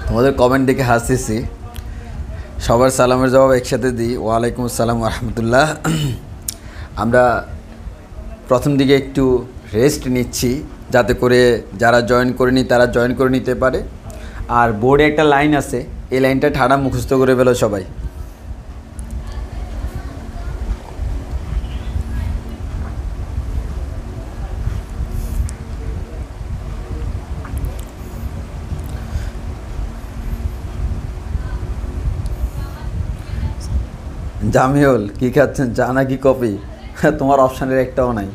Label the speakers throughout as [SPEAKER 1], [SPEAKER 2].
[SPEAKER 1] তোমাদের কমেন্ট দেখে হাসতেছি। সবার সালামের জবাব একসাথে দিই, ওয়ালাইকুম আসসালাম ওয়া রাহমাতুল্লাহ। আমরা প্রথম দিকে একটু রেস্ট নিচ্ছি যাতে করে যারা জয়েন করেনি তারা জয়েন করে নিতে পারে। আর বোর্ডে একটা লাইন আছে, এই লাইনটা ঠাড়া মুখস্থ করে ফেলো সবাই। জামিউল কি খাচ্ছেন, চা নাকি কফি? তোমার অপশানের একটাও নাই।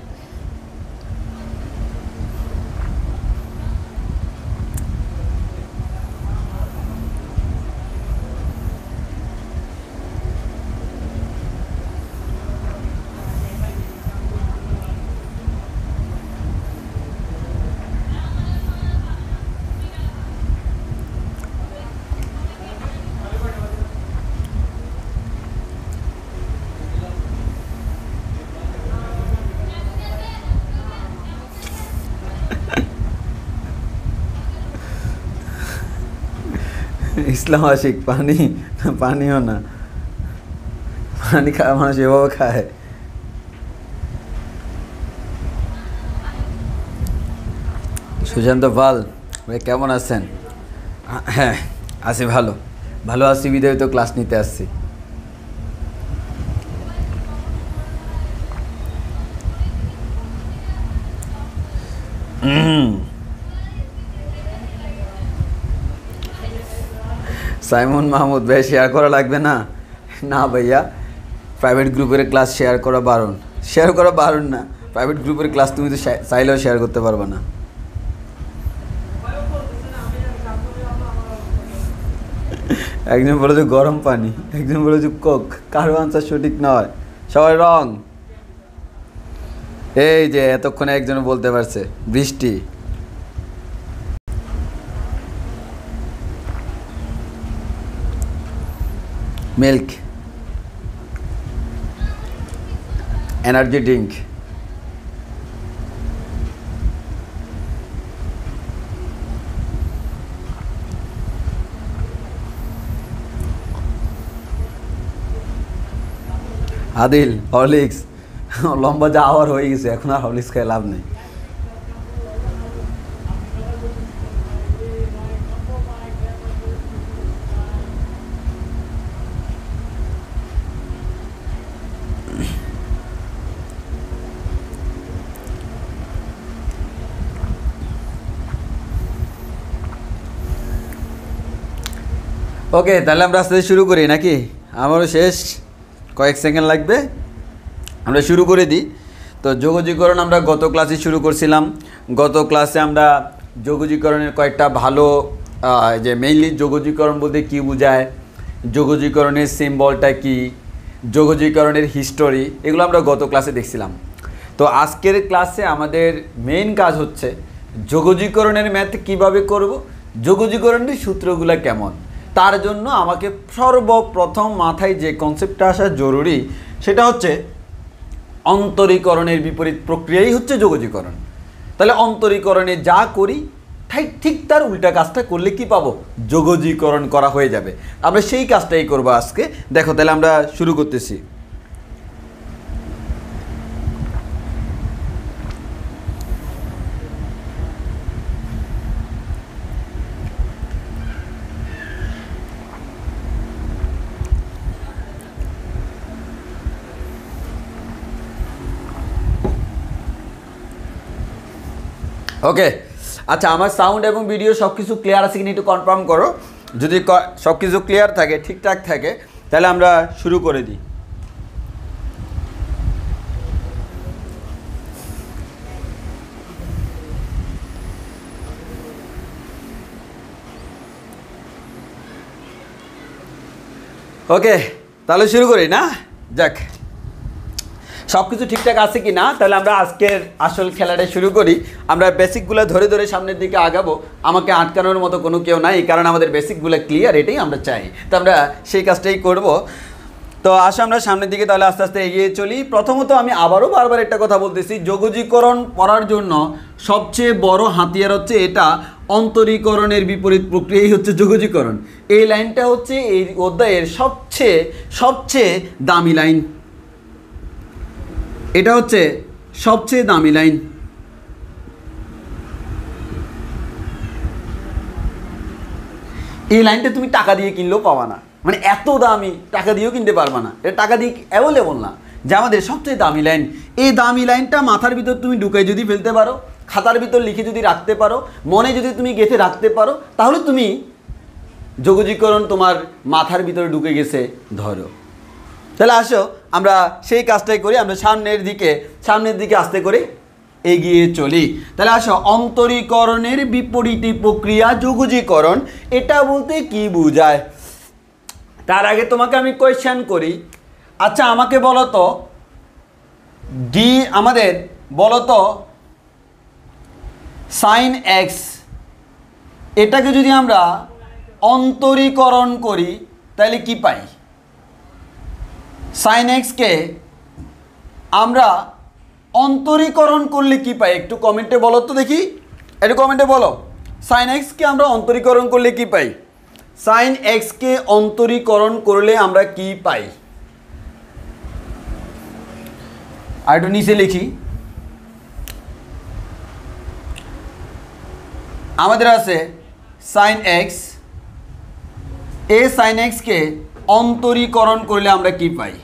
[SPEAKER 1] ইসলাম আশিক পানি, পানিও না, পানি খায় মানুষ এভাবে খায়। সুশান্ত পাল ভাই কেমন আছেন? হ্যাঁ আছি, ভালো ভালো আছি, বিদায় তো ক্লাস নিতে আসছি। সাইমন মাহমুদ ভাই শেয়ার করা লাগবে না? না ভাইয়া, প্রাইভেট গ্রুপের ক্লাস শেয়ার করা বারণ। শেয়ার করা বারণ না, প্রাইভেট গ্রুপের ক্লাস তুমি তো চাইলেও শেয়ার করতে পারবে না। একজন বলে যে গরম পানি, একজন বলে যে কোক, কারো আনসার সঠিক নয়, সবাই রং। এই যে এতক্ষণে একজন বলতে পারছে বৃষ্টি। Milk, energy drink. Adil Horlicks, লম্বা যা আওয়ার হয়ে গেছে, এখন আর হরলিক্স খেয়ে লাভ নেই। ওকে, তাহলে আমরা আস্তে আস্তে শুরু করি নাকি? আমারও শেষ, কয়েক সেকেন্ড লাগবে, আমরা শুরু করে দিই। তো যোগজীকরণ আমরা গত ক্লাসে শুরু করছিলাম। গত ক্লাসে আমরা যোগজীকরণের কয়েকটা ভালো, যে মেইনলি যোগজীকরণ বলতে কী বোঝায়, যোগজীকরণের সিম্বলটা কী, যোগজীকরণের হিস্টোরি, এগুলো আমরা গত ক্লাসে দেখছিলাম। তো আজকের ক্লাসে আমাদের মেইন কাজ হচ্ছে যোগজীকরণের ম্যাথ কীভাবে করব, যোগজীকরণের সূত্রগুলো কেমন। তার জন্য আমাকে সর্বপ্রথম মাথায় যে কনসেপ্টটা আসা জরুরি সেটা হচ্ছে অন্তরীকরণের বিপরীত প্রক্রিয়াই হচ্ছে যোগজীকরণ। তাহলে অন্তরীকরণে যা করি ঠিক তার উল্টা কাজটা করলে কি পাবো? যোগজীকরণ করা হয়ে যাবে। আমরা সেই কাজটাই করবো আজকে। দেখো তাহলে আমরা শুরু করতেছি। ওকে, আচ্ছা আমার সাউন্ড এবং ভিডিও সব কিছু ক্লিয়ার আছে কিনা একটু কনফার্ম করো। যদি সব কিছু ক্লিয়ার থাকে, ঠিকঠাক থাকে, তাহলে আমরা শুরু করে দিই। ওকে, তাহলে শুরু করি না? যাক, সব কিছু ঠিকঠাক আছে কি না, তাহলে আমরা আজকের আসল খেলাটা শুরু করি। আমরা বেসিকগুলো ধরে ধরে সামনের দিকে আগাবো, আমাকে আটকানোর মতো কোনো কেউ নাই, কারণ আমাদের বেসিকগুলো ক্লিয়ার, এটাই আমরা চাই। তো আমরা সেই কাজটাই করব। তো আসো আমরা সামনের দিকে তাহলে আস্তে আস্তে এগিয়ে চলি। প্রথমত আমি আবারও বারবার একটা কথা বলতেছি, যোগজীকরণ পড়ার জন্য সবচেয়ে বড় হাতিয়ার হচ্ছে এটা, অন্তরীকরণের বিপরীত প্রক্রিয়াই হচ্ছে যোগজীকরণ। এই লাইনটা হচ্ছে এই অধ্যায়ের সবচেয়ে সবচেয়ে দামি লাইন। এটা হচ্ছে সবচেয়ে দামি লাইন। এই লাইনটা তুমি টাকা দিয়ে কিনলেও পাবা না, মানে এত দামি, টাকা দিয়েও কিনতে পারবা না, এটা টাকা দিয়ে অ্যাভেলেবল না, যে আমাদের সবচেয়ে দামি লাইন। এই দামি লাইনটা মাথার ভিতর তুমি ঢুকাই যদি ফেলতে পারো, খাতার ভিতর লিখে যদি রাখতে পারো, মনে যদি তুমি গেঁথে রাখতে পারো, তাহলে তুমি যোগজীকরণ তোমার মাথার ভিতরে ঢুকে গেছে ধরো। তাহলে আসো আমরা সেই কাজটাই করি, আমরা সামনের দিকে আস্তে করে এগিয়ে চলি। তাহলে আসো, অন্তরীকরণের বিপরীত প্রক্রিয়া যোগজীকরণ, এটা বলতে কি বোঝায়? তার আগে তোমাকে আমি কোয়েশ্চেন করি, আচ্ছা আমাকে বলো তো, আমাদের বলো তো সাইন এক্স, এটাকে যদি আমরা অন্তরীকরণ করি তাহলে কি পাই? সাইন এক্সকে আমরা অন্তরীকরণ করলে কি পাই? একটু কমেন্টে বলো তো দেখি, একটু কমেন্টে বলো, সাইন এক্সকে আমরা অন্তরীকরণ করলে কি পাই? সাইন এক্সকে অন্তরীকরণ করলে আমরা কি পাই? আর একটু নিচে লিখি, আমাদের আছে সাইন এক্স, এই সাইন এক্সকে অন্তরীকরণ করলে আমরা কি পাই?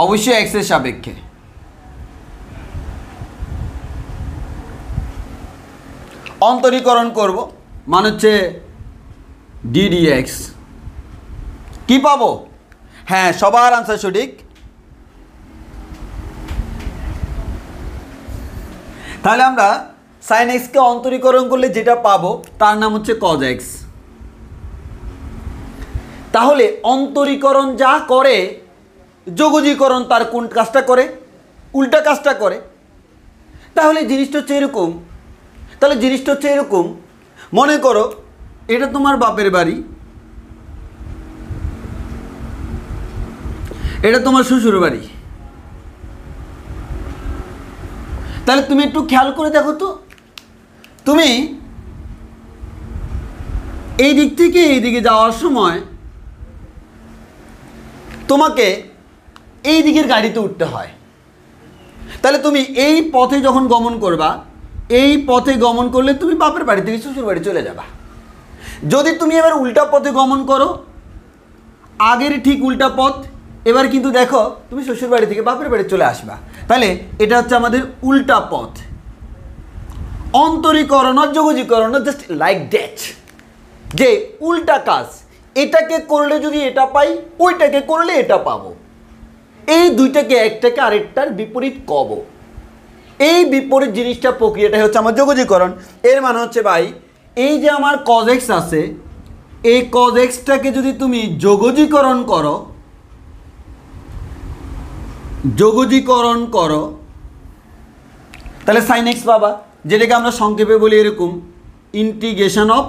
[SPEAKER 1] অবশ্যই এক্স এর সাপেক্ষে। অন্তরীকরণ করব মানে হচ্ছে ডিডিএক্স। কি পাবো? হ্যাঁ, সবার আনসার সঠিক। তাহলে আমরা সাইন এক্সকে অন্তরীকরণ করলে যেটা পাবো তার নাম হচ্ছে কজ এক্স। তাহলে অন্তরীকরণ যা করে, যোগজীকরণ তার কোন কাজটা করে? উল্টা কাজটা করে। তাহলে জিনিসটা হচ্ছে এরকম, মনে করো এটা তোমার বাপের বাড়ি, এটা তোমার শ্বশুর বাড়ি। তাহলে তুমি একটু খেয়াল করে দেখো তো, তুমি এই দিক থেকে এই দিকে যাওয়ার সময় তোমাকে এই দিকের গাড়িতে উঠতে হয়। তাহলে তুমি এই পথে যখন গমন করবা, এই পথে গমন করলে তুমি বাপের বাড়ি থেকে শ্বশুর বাড়ি চলে যাবা। যদি তুমি এবার উল্টা পথে গমন করো, আগের ঠিক উল্টা পথ, এবার কিন্তু দেখো তুমি শ্বশুর বাড়ি থেকে বাপের বাড়ি চলে আসবা। তাহলে এটা হচ্ছে আমাদের উল্টা পথ। অন্তরীকরণ আর যোগজীকরণ জাস্ট লাইক দ্যাট, যে উল্টা কাজ, এটাকে করলে যদি এটা পাই, ওইটাকে করলে এটা পাবো। এই দুইটাকে একটাকে আরেকটার বিপরীত কব, এই বিপরীত জিনিসটা প্রক্রিয়াটা হচ্ছে আমার যোগজীকরণ। এর মানে হচ্ছে ভাই, এই যে আমার কজ এক্স আছে, এই কজ এক্সটাকে যদি তুমি যোগজীকরণ করো তাহলে সাইন এক্স পাবা, যেটাকে আমরা সংক্ষেপে বলি এরকম, ইন্টিগ্রেশন অফ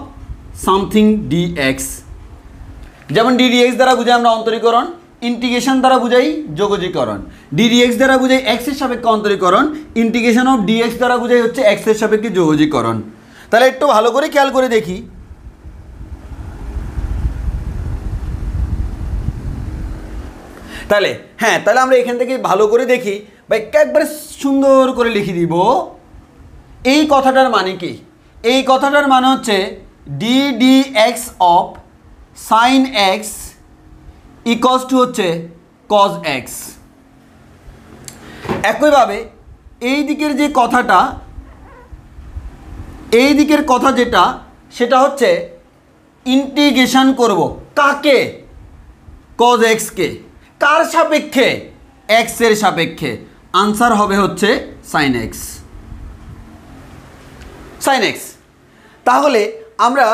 [SPEAKER 1] সামথিং ডিএক্স। যেমন ডিডিএক্স দ্বারা বুঝাই আমরা অন্তরীকরণ, ইন্টিগ্রেশন দ্বারা বুঝাই যোগজীকরণ। ডিডিএক্স দ্বারা বুঝাই এক্স এর সাপেক্ষে অন্তরীকরণ, ইন্টিগ্রেশন অফ ডিএক্স দ্বারা বুঝাই হচ্ছে এক্স এর সাপেক্ষে যোগজীকরণ। তাহলে একটু ভালো করে খেয়াল করে দেখি, তাহলে হ্যাঁ, তাহলে আমরা এখান থেকে ভালো করে দেখি ভাই, একবারে সুন্দর করে লিখে দিব। এই কথাটার মানে কি? এই কথাটার মানে হচ্ছে ddx of sine x equals to হচ্ছে কজ এক্স। একইভাবে এই দিকের যে কথাটা, এই দিকের কথা যেটা, সেটা হচ্ছে ইন্টিগ্রেশন করব কাকে? কজ এক্সকে। কার সাপেক্ষে? এক্স এর সাপেক্ষে। আনসার হবে হচ্ছে সাইন এক্স। তাহলে আমরা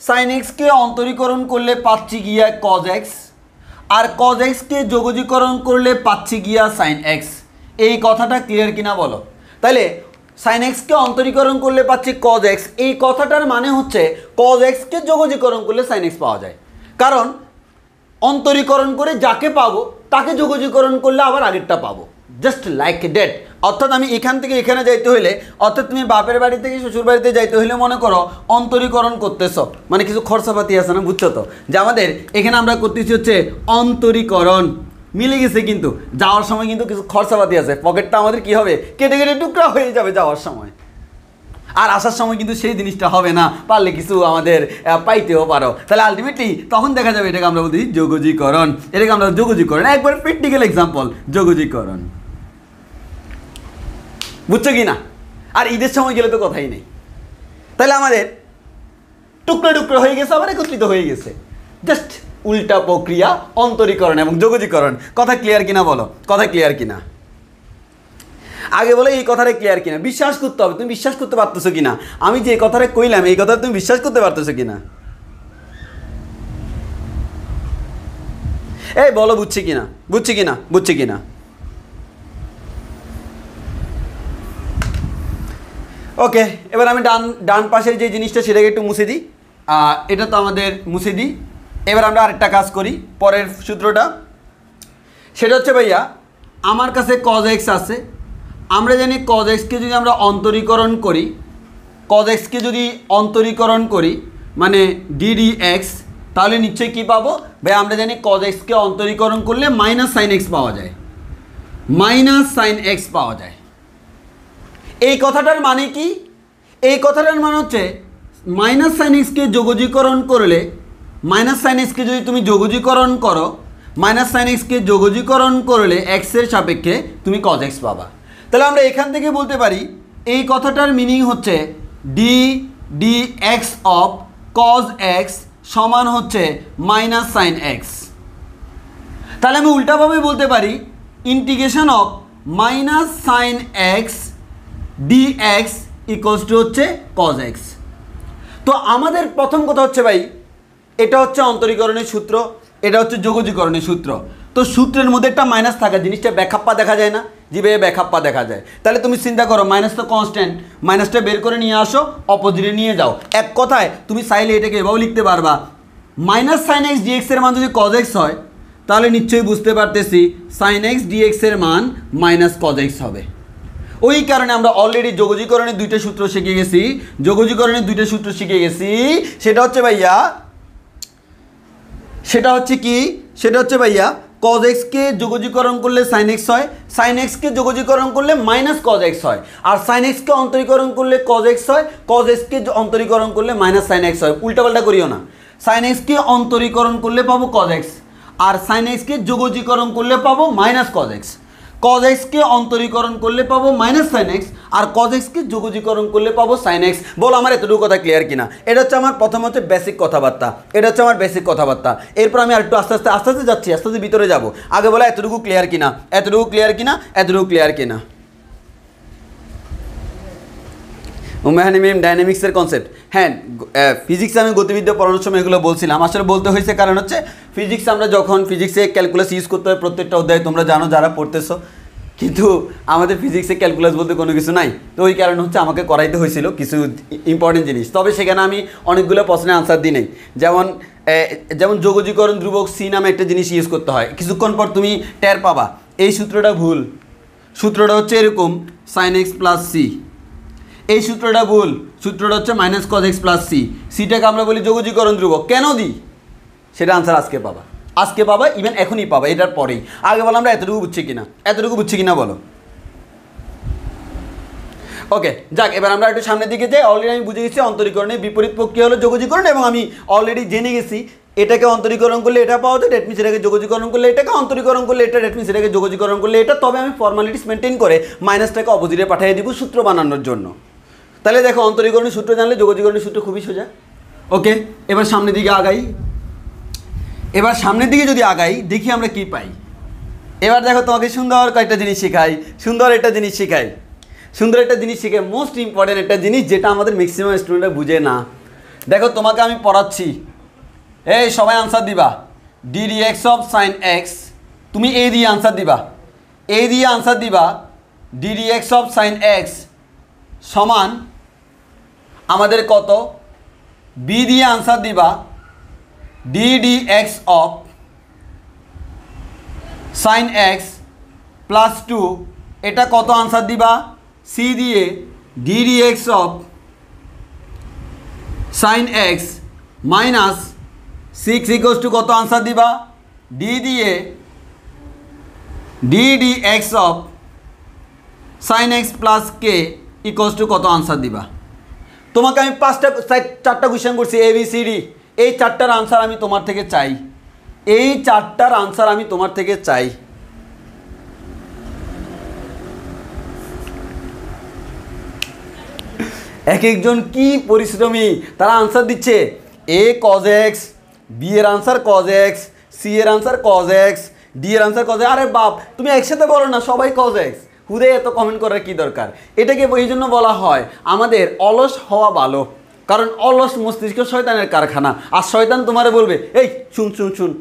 [SPEAKER 1] সাইন এক্সকে অন্তরীকরণ করলে পাচ্ছি গিয়া কজ এক্স, আর কজ এক্সকে যোগজীকরণ করলে পাচ্ছি গিয়া সাইন এক্স। এই কথাটা ক্লিয়ার কিনা বলো? তাহলে সাইন এক্সকে অন্তরীকরণ করলে পাচ্ছি কজ এক্স, এই কথাটার মানে হচ্ছে কজ এক্সকে যোগজীকরণ করলে সাইন এক্স পাওয়া যায়। কারণ অন্তরীকরণ করে যাকে পাবো তাকে যোগজীকরণ করলে আবার আগেরটা পাবো, জাস্ট লাইক দ্যাট। অর্থাৎ আমি এখান থেকে এখানে যাইতে হইলে, অর্থাৎ তুমি বাপের বাড়ি থেকে শ্বশুর বাড়িতে যাইতে হইলে মনে করো অন্তরীকরণ করতেছো, মানে কিছু খরচাপাতি আছে না, বুঝছো তো, যে আমাদের এখানে আমরা করতেছি হচ্ছে অন্তরীকরণ। মিলে গেছে, কিন্তু যাওয়ার সময় কিন্তু কিছু খরচাপাতি আছে, পকেটটা আমাদের কি হবে, কেটে কেটে টুকরা হয়ে যাবে যাওয়ার সময়। আর আসার সময় কিন্তু সেই জিনিসটা হবে না, পারলে কিছু আমাদের পাইতেও পারো। তাহলে আলটিমেটলি তখন দেখা যাবে এটাকে আমরা বলছি যোগজীকরণ। এটাকে আমরা যোগজীকরণ, একবার প্র্যাকটিক্যাল এক্সাম্পল, যোগজীকরণ। বুঝছো কি না? আর ঈদের সময় গেলে তো কথাই নেই। তাহলে আমাদের টুকরো টুকরো হয়ে গেছে, আবার একত্রিত হয়ে গেছে, জাস্ট উল্টা প্রক্রিয়া, অন্তরীকরণ এবং যোগজীকরণ। কথা ক্লিয়ার কিনা বলো, কথা ক্লিয়ার কিনা? আগে বলো এই কথাটা ক্লিয়ার কিনা, বিশ্বাস করতে হবে, তুমি বিশ্বাস করতে পারতেছো কিনা, আমি যে কথাটা কইলাম এই কথা তুমি বিশ্বাস করতে পারতেছো কিনা? এই বলো বুঝছি কিনা, বুঝছি কিনা, বুঝছি কিনা? ওকে, এবার আমি ডান পাশের যে জিনিসটা সেটাকে একটু মুছে দিই। এটা তো আমাদের মুছে দিই। এবার আমরা আরেকটা কাজ করি, পরের সূত্রটা, সেটা হচ্ছে ভাইয়া আমার কাছে cos x আছে। আমরা জানি cos x কে যদি আমরা অন্তরীকরণ করি, cos x কে যদি অন্তরীকরণ করি মানে ddx, তাহলে নিশ্চয়ই কী পাবো ভাই? আমরা জানি cos x কে অন্তরীকরণ করলে মাইনাস সাইন এক্স পাওয়া যায়, মাইনাস সাইন এক্স পাওয়া যায়। এই কথাটার মানে কি? এই কথাটার মানে হচ্ছে মাইনাস সাইন এক্সকে যোগজীকরণ করলে, মাইনাস সাইন এক্সকে যদি তুমি যোগজীকরণ করো, মাইনাস সাইন এক্সকে যোগজীকরণ করলে এক্সের সাপেক্ষে তুমি cos x পাবা। তাহলে আমরা এখান থেকে বলতে পারি এই কথাটার মিনিং হচ্ছে D d x of cos x সমান হচ্ছে মাইনাস সাইন এক্স। তাহলে আমি উল্টাভাবে বলতে পারি integration of minus sine x DX equals to হচ্ছে cos x। তো আমাদের প্রথম কথা হচ্ছে ভাই, এটা হচ্ছে অন্তরীকরণের সূত্র, এটা হচ্ছে যোগজীকরণের সূত্র। তো সূত্রের মধ্যে একটা মাইনাস থাকা জিনিসটা ব্যাখাপ্পা দেখা যায় না, যেভাবে ব্যাখাপ্পা দেখা যায়। তাহলে তুমি চিন্তা করো, মাইনাস তো কনস্ট্যান্ট, মাইনাসটা বের করে নিয়ে আসো, অপোজিটে নিয়ে যাও। এক কথায় তুমি চাইলে এটাকে এভাবেও লিখতে পারবা, মাইনাস সাইন এক্স ডিএক্সের মান যদি cos x হয়, তাহলে নিশ্চয়ই বুঝতে পারতেছি সাইন এক্স ডিএক্সের মান মাইনাস cos x হবে। ওই কারণে আমরা অলরেডি যোগজীকরণের দুইটা সূত্র শিখে গেছি, যোগজীকরণের দুইটা সূত্র শিখে গেছি। সেটা হচ্ছে ভাইয়া, সেটা হচ্ছে কি, সেটা হচ্ছে ভাইয়া cos x কে যোগজীকরণ করলে সাইন এক্স হয়, সাইন এক্স কে যোগজীকরণ করলে মাইনাস cos x হয়, আর সাইন এক্স কে অন্তরীকরণ করলে cos x হয়, cos x কে অন্তরীকরণ করলে মাইনাস সাইন এক্স হয়। উল্টাপাল্টা করিও না, সাইন এক্স কে অন্তরীকরণ করলে পাবো cos x, আর সাইন এক্স কে যোগজীকরণ করলে পাবো minus cos x। cos x কে অন্তরীকরণ করলে পাবো মাইনাস সাইন এক্স, আর cos x কে যোগজীকরণ করলে পাবো সাইন এক্স। বলো আমার এতটুকু কথা ক্লিয়ার কিনা? এটা হচ্ছে আমার প্রথম হচ্ছে বেসিক কথাবার্তা, এটা হচ্ছে আমার বেসিক কথাবার্তা। এরপর আমি আরেকটু আস্তে আস্তে আস্তে আস্তে যাচ্ছি, আস্তে আস্তে ভিতরে যাবো। আগে বলো এতটুকু ক্লিয়ার কিনা, এতটুকু ক্লিয়ার কিনা, এতটুকু ক্লিয়ার কিনা? ডাইনামিক্সের কনসেপ্ট, হ্যাঁ ফিজিক্সে আমি গতিবিদ্যা পড়ানোর সময় এগুলো বলছিলাম। আসলে বলতে হয়েছে কারণ হচ্ছে ফিজিক্স আমরা যখন ফিজিক্সে ক্যালকুলাস ইউজ করতে হয় প্রত্যেকটা অধ্যায়, তোমরা জানো যারা পড়তেছো, কিন্তু আমাদের ফিজিক্সে ক্যালকুলাস বলতে কোনো কিছু নাই। তো ওই কারণে হচ্ছে আমাকে করাইতে হয়েছিল কিছু ইম্পর্টেন্ট জিনিস। তবে সেখানে আমি অনেকগুলো প্রশ্নের আনসার দিই নাই। যেমন যেমন যোগজীকরণ ধ্রুবক সি নামে একটা জিনিস ইউজ করতে হয়, কিছুক্ষণ পর তুমি টের পাবা এই সূত্রটা ভুল। সূত্রটা হচ্ছে এরকম সাইন এক্স প্লাস সি, এই সূত্রটা ভুল, সূত্রটা হচ্ছে minus cos x plus C. সিটাকে আমরা বলি যোগজীকরণ ধ্রুবক, কেন দিই সেটা আনসার আজকে পাবা, আজকে পাবা, ইভেন এখনই পাবা, এটার পরেই। আগে বলো আমরা এতটুকু বুঝছি কিনা, এতটুকু বুঝছি কিনা বলো। ওকে যাক, এবার আমরা একটু সামনের দিকে যাই। অলরেডি আমি বুঝে গেছি অন্তরীকরণের বিপরীত প্রক্রিয়া হলো যোগজীকরণ, এবং আমি অলরেডি জেনে গেছি এটাকে অন্তরীকরণ করলে এটা পাওয়া যায়, ডেট মিনস এটাকে যোগজীকরণ করলে এটাকে অন্তরীকরণ করলে এটা, ডেট মিনস এটাকে যোগজীকরণ করলে এটা। তবে আমি ফর্মালিটিস মেনটেন করে মাইনাসটাকে অপোজিটে পাঠিয়ে দিব সূত্র বানানোর জন্য। তাহলে দেখো অন্তরীকরণের সূত্র জানলে যোগজীকরণের সূত্র খুবই সোজা। ওকে, এবার সামনের দিকে আগাই। এবার সামনের দিকে যদি আগাই দেখি আমরা কি পাই। এবার দেখো তোমাকে সুন্দর কয়েকটা জিনিস শেখাই, সুন্দর একটা জিনিস শেখাই, সুন্দর একটা জিনিস শেখাই, মোস্ট ইম্পর্টেন্ট একটা জিনিস যেটা আমাদের ম্যাক্সিমাম স্টুডেন্টরা বুঝে না। দেখো তোমাকে আমি পড়াচ্ছি, এই সবাই আনসার দিবা D d x of sine x, তুমি এ দিয়ে আনসার দিবা, এ দিয়ে আনসার দিবা D d x of sine X সমান আমাদের কত, বি দিয়ে আনসার দিবা D d x of sine x plus 2 এটা কত আনসার দিবা সি দিয়ে D d x of sine x minus 6 equals to কত আনসার দিবা ডি দিয়ে D d x of sine x plus K equals to কত answer দিবা। তোমাকে আমি 4টা কোয়েশ্চেন করছি এ বি সি ডি, এই 4টার আনসার আমি তোমার থেকে চাই, এই 4টার আনসার আমি তোমার থেকে চাই। এক একজন কি পরিশ্রমী, তারা আনসার দিচ্ছে এ কজ এক্স, বি এর আনসার কজ এক্স, সি এর আনসার কজ এক্স, ডি এর আনসার কজ। আরে বাপ, তুমি একসাথে বলো না সবাই কজ এক্স, হুদে এত কমেন্ট করার কি দরকার। এটাকে এই জন্য বলা হয় আমাদের অলস হওয়া ভালো, কারণ অলস মস্তিষ্ক শয়তানের কারখানা। আর শয়তান তোমারে বলবে এই শুন শুন শুন,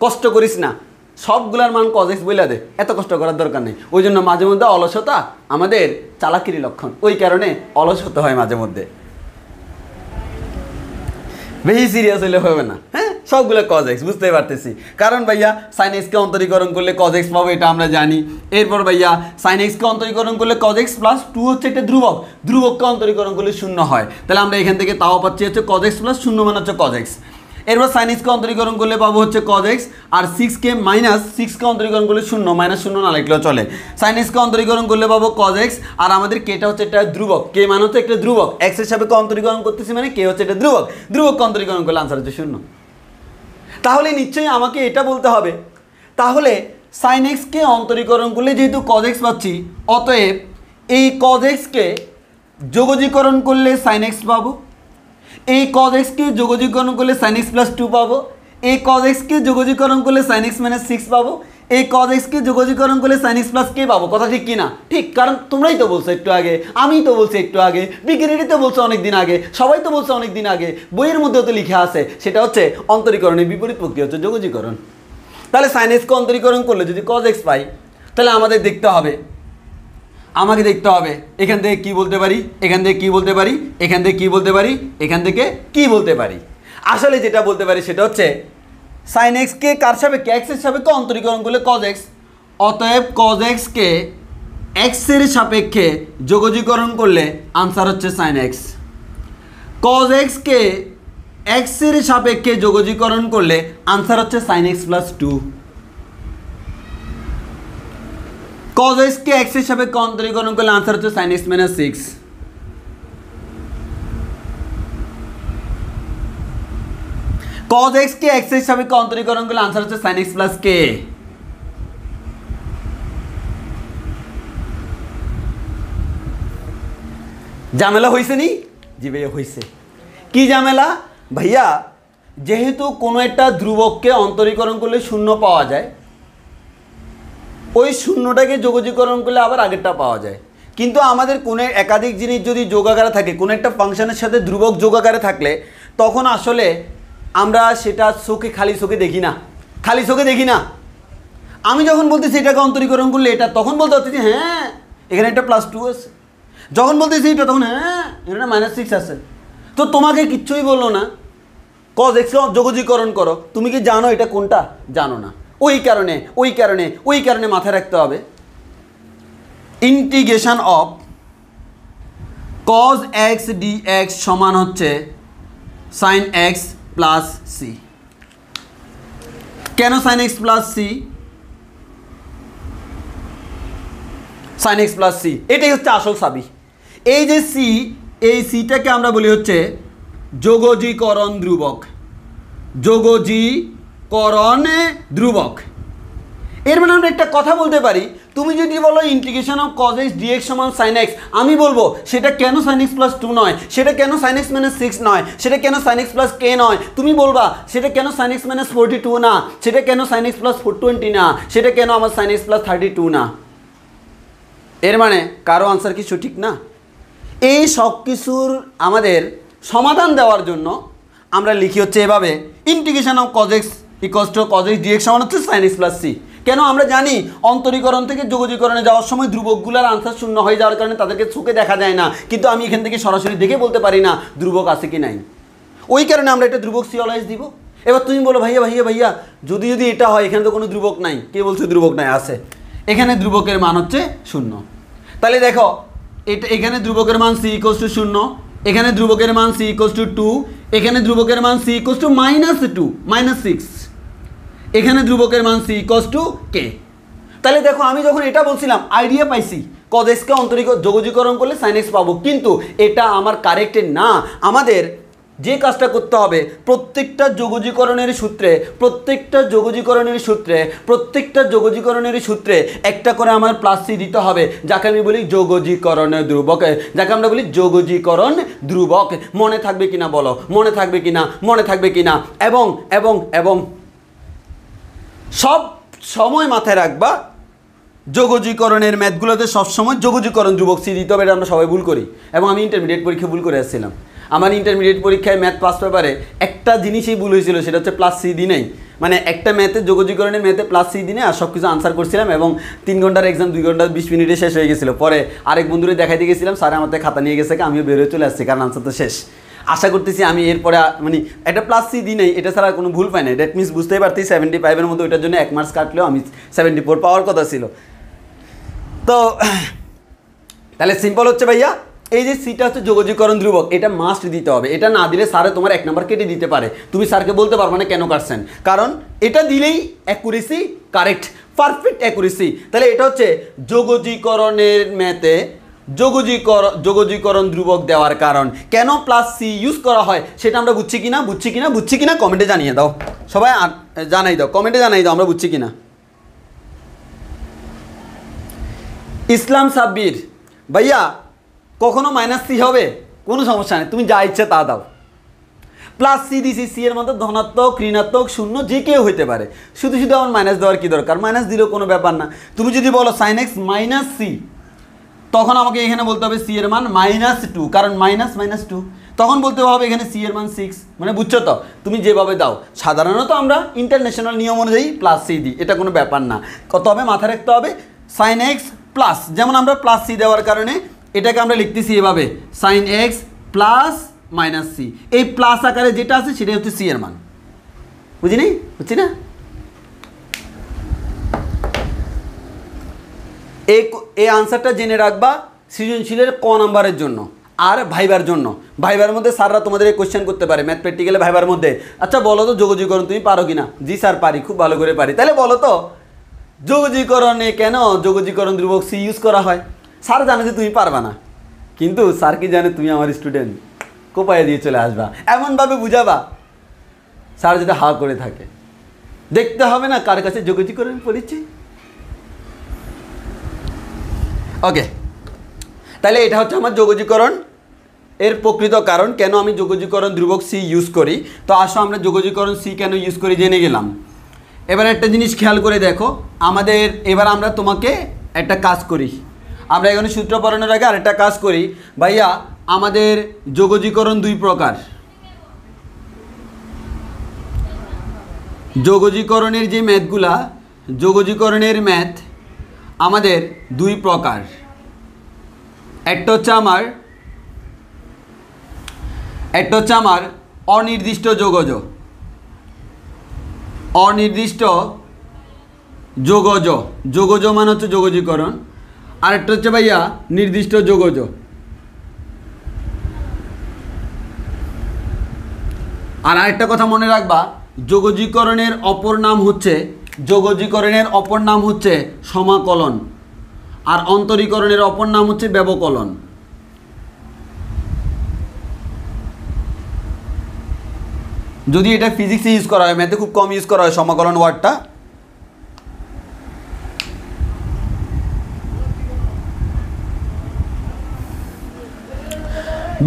[SPEAKER 1] কষ্ট করিস না, সবগুলার মান কজ এক্স বইলা দে, এত কষ্ট করার দরকার নেই। ওই জন্য মাঝে মধ্যে অলসতা আমাদের চালাকির লক্ষণ, ওই কারণে অলস হতে হয় মাঝে মধ্যে। বেশি সিরিয়াস হলে হবে না, হ্যাঁ সবগুলো কজ এক্স বুঝতে পারতেছি। কারণ ভাইয়া সাইন এক্সকে অন্তরীকরণ করলে কজ এক্স পাবো, এটা আমরা জানি। এরপর ভাইয়া সাইন এক্সকে অন্তরীকরণ করলে কজ এক্স প্লাস 2 হচ্ছে একটা ধ্রুবক, ধ্রুবককে অন্তরীকরণ করলে 0 হয়, তাহলে আমরা এখান থেকে তাও পাচ্ছি হচ্ছে কজ এক্স প্লাস 0 মানে হচ্ছে কজ এক্স। এরপর সাইন এক্সকে অন্তরীকরণ করলে পাবো হচ্ছে কজ এক্স, আর 6কে মাইনাস 6কে অন্তরীকরণ করলে 0, মাইনাস 0 না লিখলেও চলে। সাইন এক্সকে অন্তরীকরণ করলে পাবো কজ এক্স, আর আমাদের কেটা হচ্ছে একটা ধ্রুবক, কে মানে হচ্ছে একটা ধ্রুবক, এক্স এর সাপেক্ষে অন্তরীকরণ করতেছি মানে কে হচ্ছে একটা ধ্রুবক, ধ্রুবককে অন্তরীকরণ করলে আনসার হচ্ছে 0। তাহলে নিশ্চয়ই আমাকে এটা বলতে হবে, তাহলে সাইন এক্সকে অন্তরীকরণ করলে যেহেতু কজ এক্স পাচ্ছি, অতএব এই কজ এক্সকে যোগজীকরণ করলে সাইন এক্স পাবো, এই কজ এক্সকে যোগজীকরণ করলে সাইন এক্স প্লাস 2 পাবো, এই কজ এক্সকে যোগজীকরণ করলে সাইন এক্স মাইনাস 6 পাবো, এই কজ এক্সকে যোগজীকরণ করলে সাইন এক্স প্লাস কে পাবো। কথা ঠিক কিনা? ঠিক, কারণ তোমরাই তো বলছো একটু আগে, আমিই তো বলছি একটু আগে, বিজ্ঞানীরাই তো বলছো অনেক দিন আগে, সবাই তো বলছো অনেক দিন আগে, বইয়ের মধ্যেও তো লিখে আছে, সেটা হচ্ছে অন্তরীকরণের বিপরীত প্রক্রিয়া হচ্ছে যোগজীকরণ। তাহলে সাইন এক্সকে অন্তরীকরণ করলে যদি কজ এক্স পাই, তাহলে আমাকে দেখতে হবে এখান থেকে কি বলতে পারি, এখান থেকে কি বলতে পারি, এখান থেকে কি বলতে পারি, এখান থেকে কি বলতে পারি। আসলে যেটা বলতে পারি সেটা হচ্ছে সাইন এক্সকে কার সাপেক্ষে, এক্স এর সাপেক্ষে অন্তরীকরণ করলে কজ এক্স, অতএব কজ এক্সকে এক্স এর সাপেক্ষে যোগজীকরণ করলে আনসার হচ্ছে সাইন এক্স। কজ এক্সকে এক্স এর সাপেক্ষে যোগজীকরণ করলে আনসার হচ্ছে সাইন এক্স প্লাস 2। কজ এক্সকে এক্স এর সাপেক্ষে অন্তরীকরণ করলে আনসার হচ্ছে সাইন এক্স মাইনাস 6। কজ এক্সকে এক্স এর সাপেক্ষে অন্তরীকরণ করলে আনসার হচ্ছে সাইন এক্স প্লাস কে। ঝামেলা হয়েছে নি? জি ভাইয়া হয়েছে। কি ঝামেলা ভাইয়া? যেহেতু কোনো একটা ধ্রুবককে অন্তরীকরণ করলে 0 পাওয়া যায়, ওই 0টাকে যোগজীকরণ করলে আবার আগেরটা পাওয়া যায়, কিন্তু আমাদের কোনো একাধিক জিনিস যদি যোগাকারে থাকে, কোনো একটা ফাংশনের সাথে ধ্রুবক যোগাকারে থাকলে, তখন আসলে আমরা সেটা খালি চোখে দেখি না। আমি যখন বলতেছি এটাকে অন্তরীকরণ করলে এটা, তখন বলতে হচ্ছে যে হ্যাঁ এখানে একটা প্লাস 2 আছে, যখন বলতেছি এটা তখন হ্যাঁ এখানে মাইনাস 6 আছে। তো তোমাকে কিচ্ছুই বললো না, কজ এক্স যোগজীকরণ করো, তুমি কি জানো এটা কোনটা? জানো না। ওই কারণে মাথায় রাখতে হবে integration of cos X D X সমান হচ্ছে সাইন এক্স প্লাস সি। কেন sine x plus C? Sine x plus C এটাই হচ্ছে আসল চাবি। এই যে সি, এই সিটাকে আমরা বলি হচ্ছে যোগজীকরণ ধ্রুবক, এর মানে আমরা একটা কথা বলতে পারি, তুমি যদি বলো integration of cos X dx সমান সাইন এক্স, আমি বলবো সেটা কেন সাইন এক্স প্লাস 2 নয়, সেটা কেন সাইন এক্স মাইনাস 6 নয়, সেটা কেন সাইন এক্স প্লাস কে নয়। তুমি বলবা সেটা কেন সাইন এক্স মাইনাস 42 না, সেটা কেন সাইন এক্স প্লাস 420 না, সেটা কেন আমার সাইন এক্স প্লাস 32 না। এর মানে কারো আনসার কি সঠিক না? এই সব কিছুর আমাদের সমাধান দেওয়ার জন্য আমরা লিখি হচ্ছে এভাবে, integration of cos X equals to cos X dx সমান হচ্ছে সাইন এক্স প্লাস সি। কেন? আমরা জানি অন্তরীকরণ থেকে যোগজীকরণে যাওয়ার সময় ধ্রুবকগুলোর আনসার 0 হয়ে যাওয়ার কারণে তাদেরকে চোখে দেখা যায় না, কিন্তু আমি এখান থেকে সরাসরি দেখে বলতে পারি না ধ্রুবক আছে কি নাই। ওই কারণে আমরা একটা ধ্রুবক সি অলওয়েজ দিব। এবার তুমি বলো ভাইয়া যদি এটা হয়, এখানে তো কোনো ধ্রুবক নাই। কে বলছে ধ্রুবক নাই? আছে। এখানে ধ্রুবকের মান হচ্ছে 0। তাহলে দেখো এটা এখানে ধ্রুবকের মান c = 0, এখানে ধ্রুবকের মান c = 2, এখানে ধ্রুবকের মান c = -2 -6, এখানে ধ্রুবকের মান c = k। তাহলে দেখো আমি যখন এটা বলছিলাম আইডিয়া পাইছি cos x কে যোগজীকরণ করলে sin x পাবো, কিন্তু এটা আমার কারেক্ট না। আমাদের যে কাজটা করতে হবে প্রত্যেকটা যোগজীকরণের সূত্রে একটা করে আমার প্লাস সি দিতে হবে, যাকে আমি বলি যোগজীকরণের ধ্রুবক, যাকে আমরা বলি যোগজীকরণ ধ্রুবক। মনে থাকবে কিনা বলো, মনে থাকবে কিনা? এবং সব সময় মাথায় রাখবা যোগজীকরণের ম্যাথগুলোতে সবসময় যোগজীকরণ ধ্রুবক সি দিতে হবে। এটা আমরা সবাই ভুল করি, এবং আমি ইন্টারমিডিয়েট পরীক্ষায় ভুল করে আসছিলাম। আমার ইন্টারমিডিয়েট পরীক্ষায় ম্যাথ পাস পেপারে একটা জিনিসই ভুল হয়েছিল, সেটা হচ্ছে প্লাস সি দিনেই, মানে একটা ম্যাথে যোগজীকরণের ম্যাথে প্লাস সি দিনে আর সব কিছু আনসার করছিলাম, এবং 3 ঘন্টার এক্সাম 2 ঘন্টা 20 মিনিটে শেষ হয়ে গেছিলো। পরে আরেক বন্ধুরে দেখাইতে গেছিলাম, স্যার আমার খাতা নিয়ে গেছে, আমিও বেরোয় চলে আসছি, কারণ আনসার তো শেষ। আশা করতেছি আমি এরপরে মানে একটা প্লাস সি দিই নেই, এটা ছাড়া কোনো ভুল পাই না। দ্যাট মিনস বুঝতেই পারছি 75-এর মধ্যে ওইটার জন্য 1 মার্কস কাটলেও আমি 74 পাওয়ার কথা ছিল। তো তাহলে সিম্পল হচ্ছে ভাইয়া, এই যে সিটা হচ্ছে যোগজীকরণ ধ্রুবক, এটা মাস্ট দিতে হবে। এটা না দিলে স্যারে তোমার 1 নাম্বার কেটে দিতে পারে, তুমি স্যারকে বলতে পারবে না কেন কাটছেন, কারণ এটা দিলেই অ্যাকুরেসি কারেক্ট, পারফেক্ট অ্যাকুরেসি। তাহলে এটা হচ্ছে যোগজীকরণের ম্যাথে যোগজীকরণ ধ্রুবক দেওয়ার কারণ। কেন প্লাস সি ইউজ করা হয় সেটা আমরা বুঝছি কিনা কমেন্টে জানিয়ে দাও, সবাই জানাই দাও, কমেন্টে জানাই দাও আমরা বুঝছি কিনা। ইসলাম সাব্বির ভাইয়া কখনো মাইনাস সি হবে? কোনো সমস্যা নেই, তুমি যা ইচ্ছে তা দাও। প্লাস সি দিছি, সি এর মধ্যে ধনাত্মক, ঋণাত্মক, শূন্য যে কেউ হইতে পারে, শুধু আমার মাইনাস দেওয়ার কি দরকার? মাইনাস দিলেও কোনো ব্যাপার না। তুমি যদি বলো সাইন এক্স মাইনাস সি, তখন আমাকে এখানে বলতে হবে সি এর মান -2, কারণ -2। তখন বলতে হবে এখানে সি এর মান 6, মানে বুঝছো তো? তুমি যেভাবে দাও, সাধারণত আমরা ইন্টারন্যাশনাল নিয়ম অনুযায়ী প্লাস সি দিই, এটা কোনো ব্যাপার না। তবে মাথায় রাখতে হবে সাইন এক্স প্লাস, যেমন আমরা প্লাস সি দেওয়ার কারণে এটাকে আমরা লিখতেছি এভাবে sine x plus minus C. এই প্লাস আকারে যেটা আছে সেটাই হচ্ছে সি এর মান, বুঝছি না? এই আনসারটা জেনে রাখবা সৃজনশীলের ক নাম্বারের জন্য আর ভাইবার জন্য। ভাইবার মধ্যে স্যাররা তোমাদের কোয়েশ্চেন করতে পারে, ম্যাথ প্র্যাকটিক্যালে ভাইবার মধ্যে, আচ্ছা বলো তো যোগজীকরণ তুমি পারো কিনা? জি স্যার পারি, খুব ভালো করে পারি। তাহলে বলো তো যোগজীকরণে কেন যোগজীকরণ ধ্রুবক সি ইউজ করা হয়? স্যার জানে যে তুমি পারবা না, কিন্তু স্যার কি জানে তুমি আমার স্টুডেন্ট, কোপায় দিয়ে চলে আসবা, এমনভাবে বুঝাবা স্যার যদি হা করে থাকে। দেখতে হবে না কার কাছে যোগজীকরণ পড়েছি। ওকে, তাহলে এটা হচ্ছে আমার যোগজীকরণ এর প্রকৃত কারণ, কেন আমি যোগজীকরণ ধ্রুবক সি ইউজ করি। তো আসো আমরা যোগজীকরণ সি কেন ইউজ করি জেনে গেলাম। এবার একটা জিনিস খেয়াল করে দেখো, এবার আমরা তোমাকে একটা কাজ করি, আমরা এখানে সূত্র পড়ানোর আগে আরেকটা কাজ করি। ভাইয়া আমাদের যোগজীকরণ 2 প্রকার, যোগজীকরণের যে ম্যাথগুলা, যোগজীকরণের ম্যাথ আমাদের 2 প্রকার। একটা হচ্ছে আমার অনির্দিষ্ট যোগজ, যোগজ মানে হচ্ছে যোগজীকরণ। আরেকটা হচ্ছে ভাইয়া নির্দিষ্ট যোগজ। আর আরেকটা কথা মনে রাখবা, যোগজীকরণের অপর নাম হচ্ছে সমাকলন, আর অন্তরীকরণের অপর নাম হচ্ছে ব্যবকলন। যদি এটা ফিজিক্সে ইউজ করা হয়, ম্যাথে খুব কম ইউজ করা হয় সমাকলন ওয়ার্ডটা।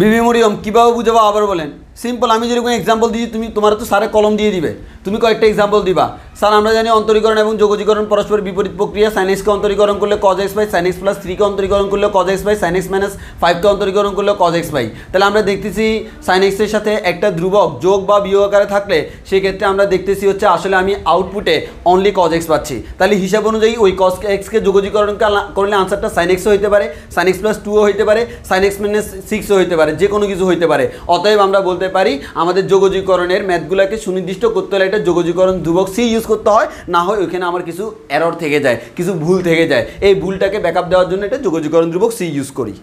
[SPEAKER 1] বিবি মরিয়ম কীভাবে বুঝাবো আবার বলেন? সিম্পল, আমি যেরকম এক্সাম্পল দিই, তোমার তো স্যারে কলম দিয়ে দিবে, তুমি কয়েকটা এক্সাম্পল দিবা। স্যার আমরা জানি অন্তরীকরণ এবং যোগজীকরণ পরস্পর বিপরীত প্রক্রিয়া। সাইন এক্সকে অন্তরীকরণ করলে cos x by sine x plus 3কে অন্তরীকরণ করলে cos x by sine x minus 5কে অন্তরীকরণ করলে cos x বাই। তাহলে আমরা দেখতেছি সাইন এক্সের সাথে একটা ধ্রুবক যোগ বা বিয়োগ আকারে থাকলে সেক্ষেত্রে আমরা দেখতেছি হচ্ছে আসলে আমি আউটপুটে অনলি cos x পাচ্ছি। তাহলে হিসাব অনুযায়ী ওই cos x-কে যোগজীকরণ করলে আনসারটা সাইন এক্সও হইতে পারে, সাইন এক্স প্লাস 2ও হইতে পারে, সাইন এক্স মাইনাস 6ও হইতে পারে, যে কোনো কিছু হইতে পারে। অতএব আমরা বলতে পারি আমাদের যোগজীকরণের ম্যাথগুলোকে সুনির্দিষ্ট করতে হলে একটা যোগজীকরণ ধ্রুবক সি ইউজ করতে হয়, না হয় ওইখানে আমার কিছু এরর থেকে যায়, কিছু ভুল থেকে যায়, এই ভুলটাকে ব্যাকআপ দেওয়ার জন্য এটা যোগজীকরণ ধ্রুবক সি ইউজ করি।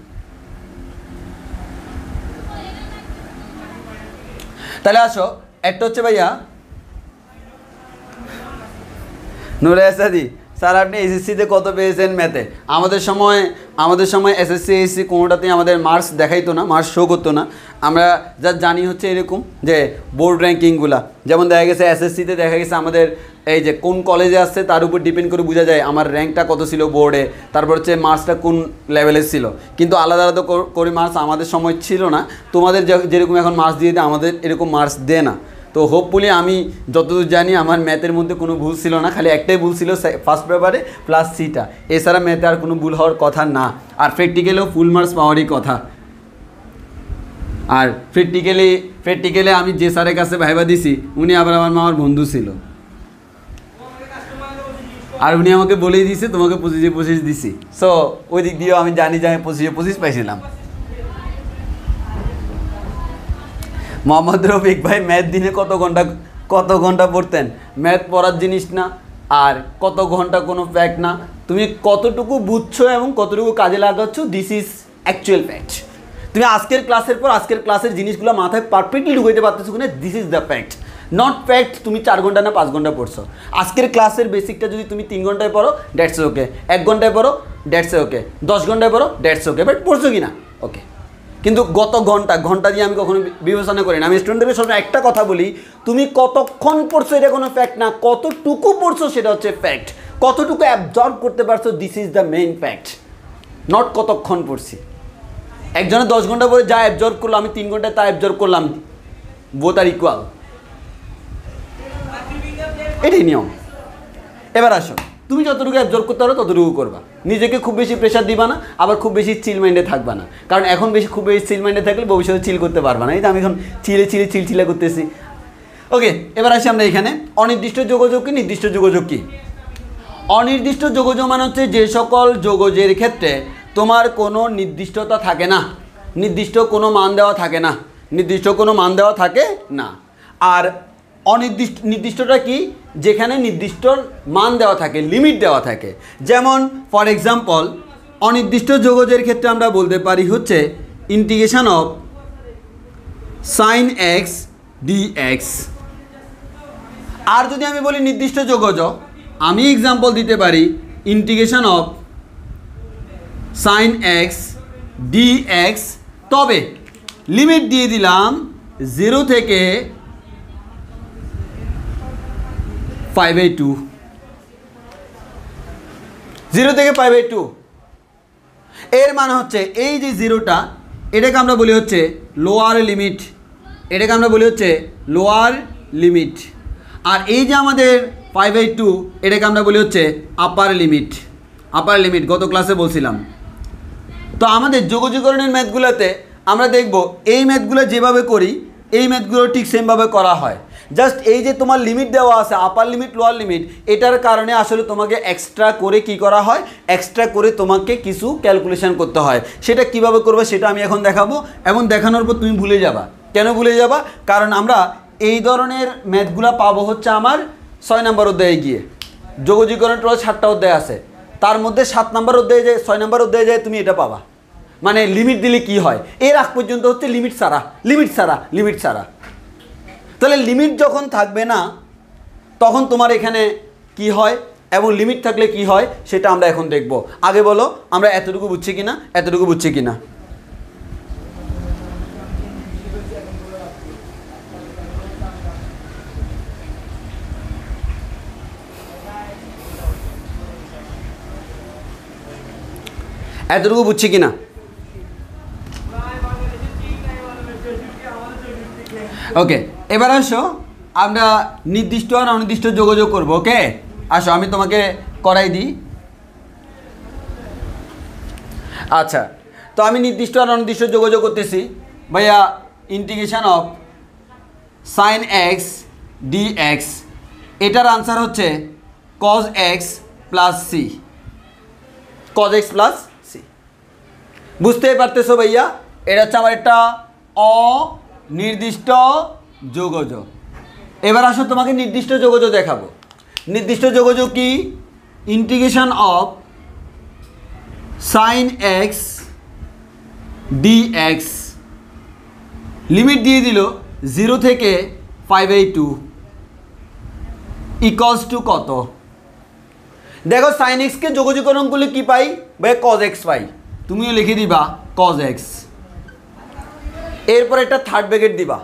[SPEAKER 1] তাহলে আসো একটা হচ্ছে ভাইয়া নুরে আসাদি স্যার আপনি এসএসসিতে কত পেয়েছেন ম্যাথে? আমাদের সময় এসএসসি এসএসসি কোনোটাতেই আমাদের মার্কস দেখাইতো না, মার্কস শো করতো না। আমরা যা জানি হচ্ছে এরকম যে বোর্ড র্যাঙ্কিংগুলা, যেমন দেখা গেছে এসএসসিতে দেখা গেছে আমাদের এই যে কোন কলেজে আসছে তার উপর ডিপেন্ড করে বোঝা যায় আমার র্যাঙ্কটা কত ছিল বোর্ডে, তারপর হচ্ছে মার্কসটা কোন লেভেলের ছিল। কিন্তু আলাদা আলাদা করে মার্কস আমাদের সময় ছিল না, তোমাদের যেরকম এখন মার্কস দিয়ে দেয় আমাদের এরকম মার্কস দেয় না। তো হোপফুলি আমি যতদূর জানি আমার ম্যাথের মধ্যে কোনো ভুল ছিল না, খালি একটাই ভুল ছিল ফার্স্ট পেপারে প্লাস সিটা, এছাড়া ম্যাথে আর কোনো ভুল হওয়ার কথা না। আর প্র্যাকটিক্যালেও ফুল মার্কস পাওয়ারই কথা। আর প্র্যাকটিক্যালে আমি যে স্যারের কাছে ভাইবা দিছি উনি আবার আমার মামার বন্ধু ছিল, আর উনি আমাকে বলেই দিয়েছে তোমাকে 25 দিছি। সো ওই দিক দিয়েও আমি জানি যে আমি 25 পাইছিলাম। মোহাম্মদ রফিক ভাই ম্যাথ দিনে কত ঘন্টা পড়তেন? ম্যাথ পড়ার জিনিস না, আর কত ঘন্টা কোনো ফ্যাক্ট না, তুমি কতটুকু বুঝছো এবং কতটুকু কাজে লাগাচ্ছ, দিস ইজ অ্যাকচুয়াল ফ্যাক্ট। তুমি আজকের ক্লাসের পর আজকের ক্লাসের জিনিসগুলো মাথায় পারফেক্টলি ঢুকাইতে পারতেছো কিনা, this is the fact, not fact তুমি 4 ঘন্টা না 5 ঘন্টা পড়ছো। আজকের ক্লাসের বেসিকটা যদি তুমি 3 ঘন্টায় পড়ো দ্যাটস ওকে, 1 ঘন্টায় পড়ো দ্যাটস ওকে, 10 ঘন্টায় পড়ো দ্যাটস ওকে, বাট পড়ছো কি না ওকে। কিন্তু গত ঘন্টা দিয়ে আমি কখনো বিবেচনা করি না। আমি স্টুডেন্টদের সবসময় একটা কথা বলি, তুমি কতক্ষণ পড়ছো এটা কোনো ফ্যাক্ট না, কতটুকু পড়ছো সেটা হচ্ছে ফ্যাক্ট। কতটুকু অ্যাবজর্ব করতে পারছো, this is the main fact, not কতক্ষণ পড়ছি। একজনে 10 ঘন্টা পরে যা অ্যাবজর্ব করলো আমি 3 ঘন্টায় তা অ্যাবজর্ব করলাম, বোথ আর ইকুয়াল, এটাই নিয়ম। এবার আসো, তুমি যতটুকু অ্যাবজর্ব করতে পারো ততটুকু করবা, নিজেকে খুব বেশি প্রেশার দিবা না, আবার খুব বেশি চিল মাইন্ডে থাকবা না, কারণ এখন খুব বেশি চিল মাইন্ডে থাকলে ভবিষ্যতে চিল করতে পারবা না। এই তো আমি এখন চিলচিলা করতেছি। ওকে, এবার আসি আমরা এখানে অনির্দিষ্ট যোগযোগ কি নির্দিষ্ট যোগযোগ কি। অনির্দিষ্ট যোগযোগ মানে হচ্ছে যে সকল যোগজের ক্ষেত্রে তোমার কোনো নির্দিষ্টতা থাকে না, নির্দিষ্ট কোনো মান দেওয়া থাকে না, নির্দিষ্ট কোনো মান দেওয়া থাকে না। আর নির্দিষ্টটা কি, যেখানে নির্দিষ্ট মান দেওয়া থাকে, লিমিট দেওয়া থাকে। যেমন ফর এক্সাম্পল অনির্দিষ্ট যোগজের ক্ষেত্রে আমরা বলতে পারি হচ্ছে integration of sine x dx. আর যদি আমি বলি নির্দিষ্ট যোগজ, আমি এক্সাম্পল দিতে পারি integration of sine x dx, তবে লিমিট দিয়ে দিলাম 0 থেকে π/2, 0 থেকে π/2। এর মানে হচ্ছে এই যে 0টা, এটাকে আমরা বলি হচ্ছে লোয়ার লিমিট, এটাকে আমরা বলি হচ্ছে লোয়ার লিমিট। আর এই যে আমাদের π/2, এটাকে আমরা বলি হচ্ছে আপার লিমিট, আপার লিমিট গত ক্লাসে বলছিলাম। তো আমাদের যোগজীকরণের ম্যাথগুলোতে আমরা দেখব এই ম্যাথগুলো যেভাবে করি এই ম্যাথগুলো ঠিক সেমভাবে করা হয়। জাস্ট এই যে তোমার লিমিট দেওয়া আছে আপার লিমিট লোয়ার লিমিট, এটার কারণে আসলে তোমাকে এক্সট্রা করে কি করা হয়, এক্সট্রা করে তোমাকে কিছু ক্যালকুলেশন করতে হয়। সেটা কিভাবে করবে সেটা আমি এখন দেখাবো, এবং দেখানোর পর তুমি ভুলে যাবা। কেন ভুলে যাবা? কারণ আমরা এই ধরনের ম্যাথগুলো পাবো হচ্ছে আমার 6 নম্বর অধ্যায়ে গিয়ে। যোগজীকরণ টোটাল 7টা অধ্যায় আছে, তার মধ্যে 7 নম্বর অধ্যায়ে যায়, 6 নম্বর অধ্যায়ে যায় তুমি এটা পাবা। মানে লিমিট দিলে কি হয়, এর আগ পর্যন্ত হচ্ছে লিমিট ছাড়া, লিমিট ছাড়া, লিমিট ছাড়া। তাহলে লিমিট যখন থাকবে না তখন তোমার এখানে কি হয় এবং লিমিট থাকলে কি হয় সেটা আমরা এখন দেখব। আগে বলো আমরা এতটুকু বুঝছি কিনা, এতটুকু বুঝছি কিনা। এতটুকু বুঝছি কিনা? ওকে, এবার আসো আমরা নির্দিষ্ট আর অনির্দিষ্ট যোগাযোগ করব। ওকে, আসো আমি তোমাকে করাই দিই। আচ্ছা, তো আমি নির্দিষ্ট আর অনির্দিষ্ট যোগাযোগ করতেছি। ভাইয়া integration of sine x DX, এটার আনসার হচ্ছে cos X plus C, cos X plus C. বুঝতেই পারতেছো ভাইয়া, এটা হচ্ছে আমার একটা নির্দিষ্ট যোগজ। এবার আসো তোমাকে নির্দিষ্ট যোগজ দেখাবো। নির্দিষ্ট যোগজ কি? Integration of sine x DX, limit দিয়ে দিল 0 থেকে π/2 ইকুয়ালস টু কত? দেখো সাইন এক্সকে যোগজীকরণ করলে কি পাই? ভাই কজ এক্স পাই। তুমিও লিখে দিবা কজ এক্স। এরপর একটা থার্ড ব্র্যাকেট দিবা।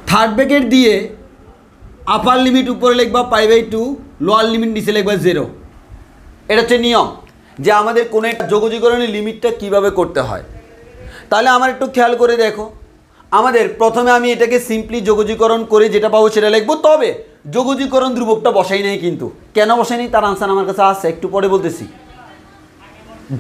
[SPEAKER 1] থার্ড ব্র্যাকেট দিয়ে আপার লিমিট উপরে লিখবা π/2, লোয়ার লিমিট নিচে লিখবা 0। এটা হচ্ছে নিয়ম যে আমাদের কোনো একটা যোগজীকরণের লিমিটটা কিভাবে করতে হয়। তাহলে আমার একটু খেয়াল করে দেখো, আমাদের প্রথমে আমি এটাকে সিম্পলি যোগজীকরণ করে যেটা পাবো সেটা লিখবো। তবে যোগজীকরণ ধ্রুবকটা বসাই নাই, কিন্তু কেন বসাই নাই তার আনসার আমার কাছে আছে, একটু পরে বলতেছি।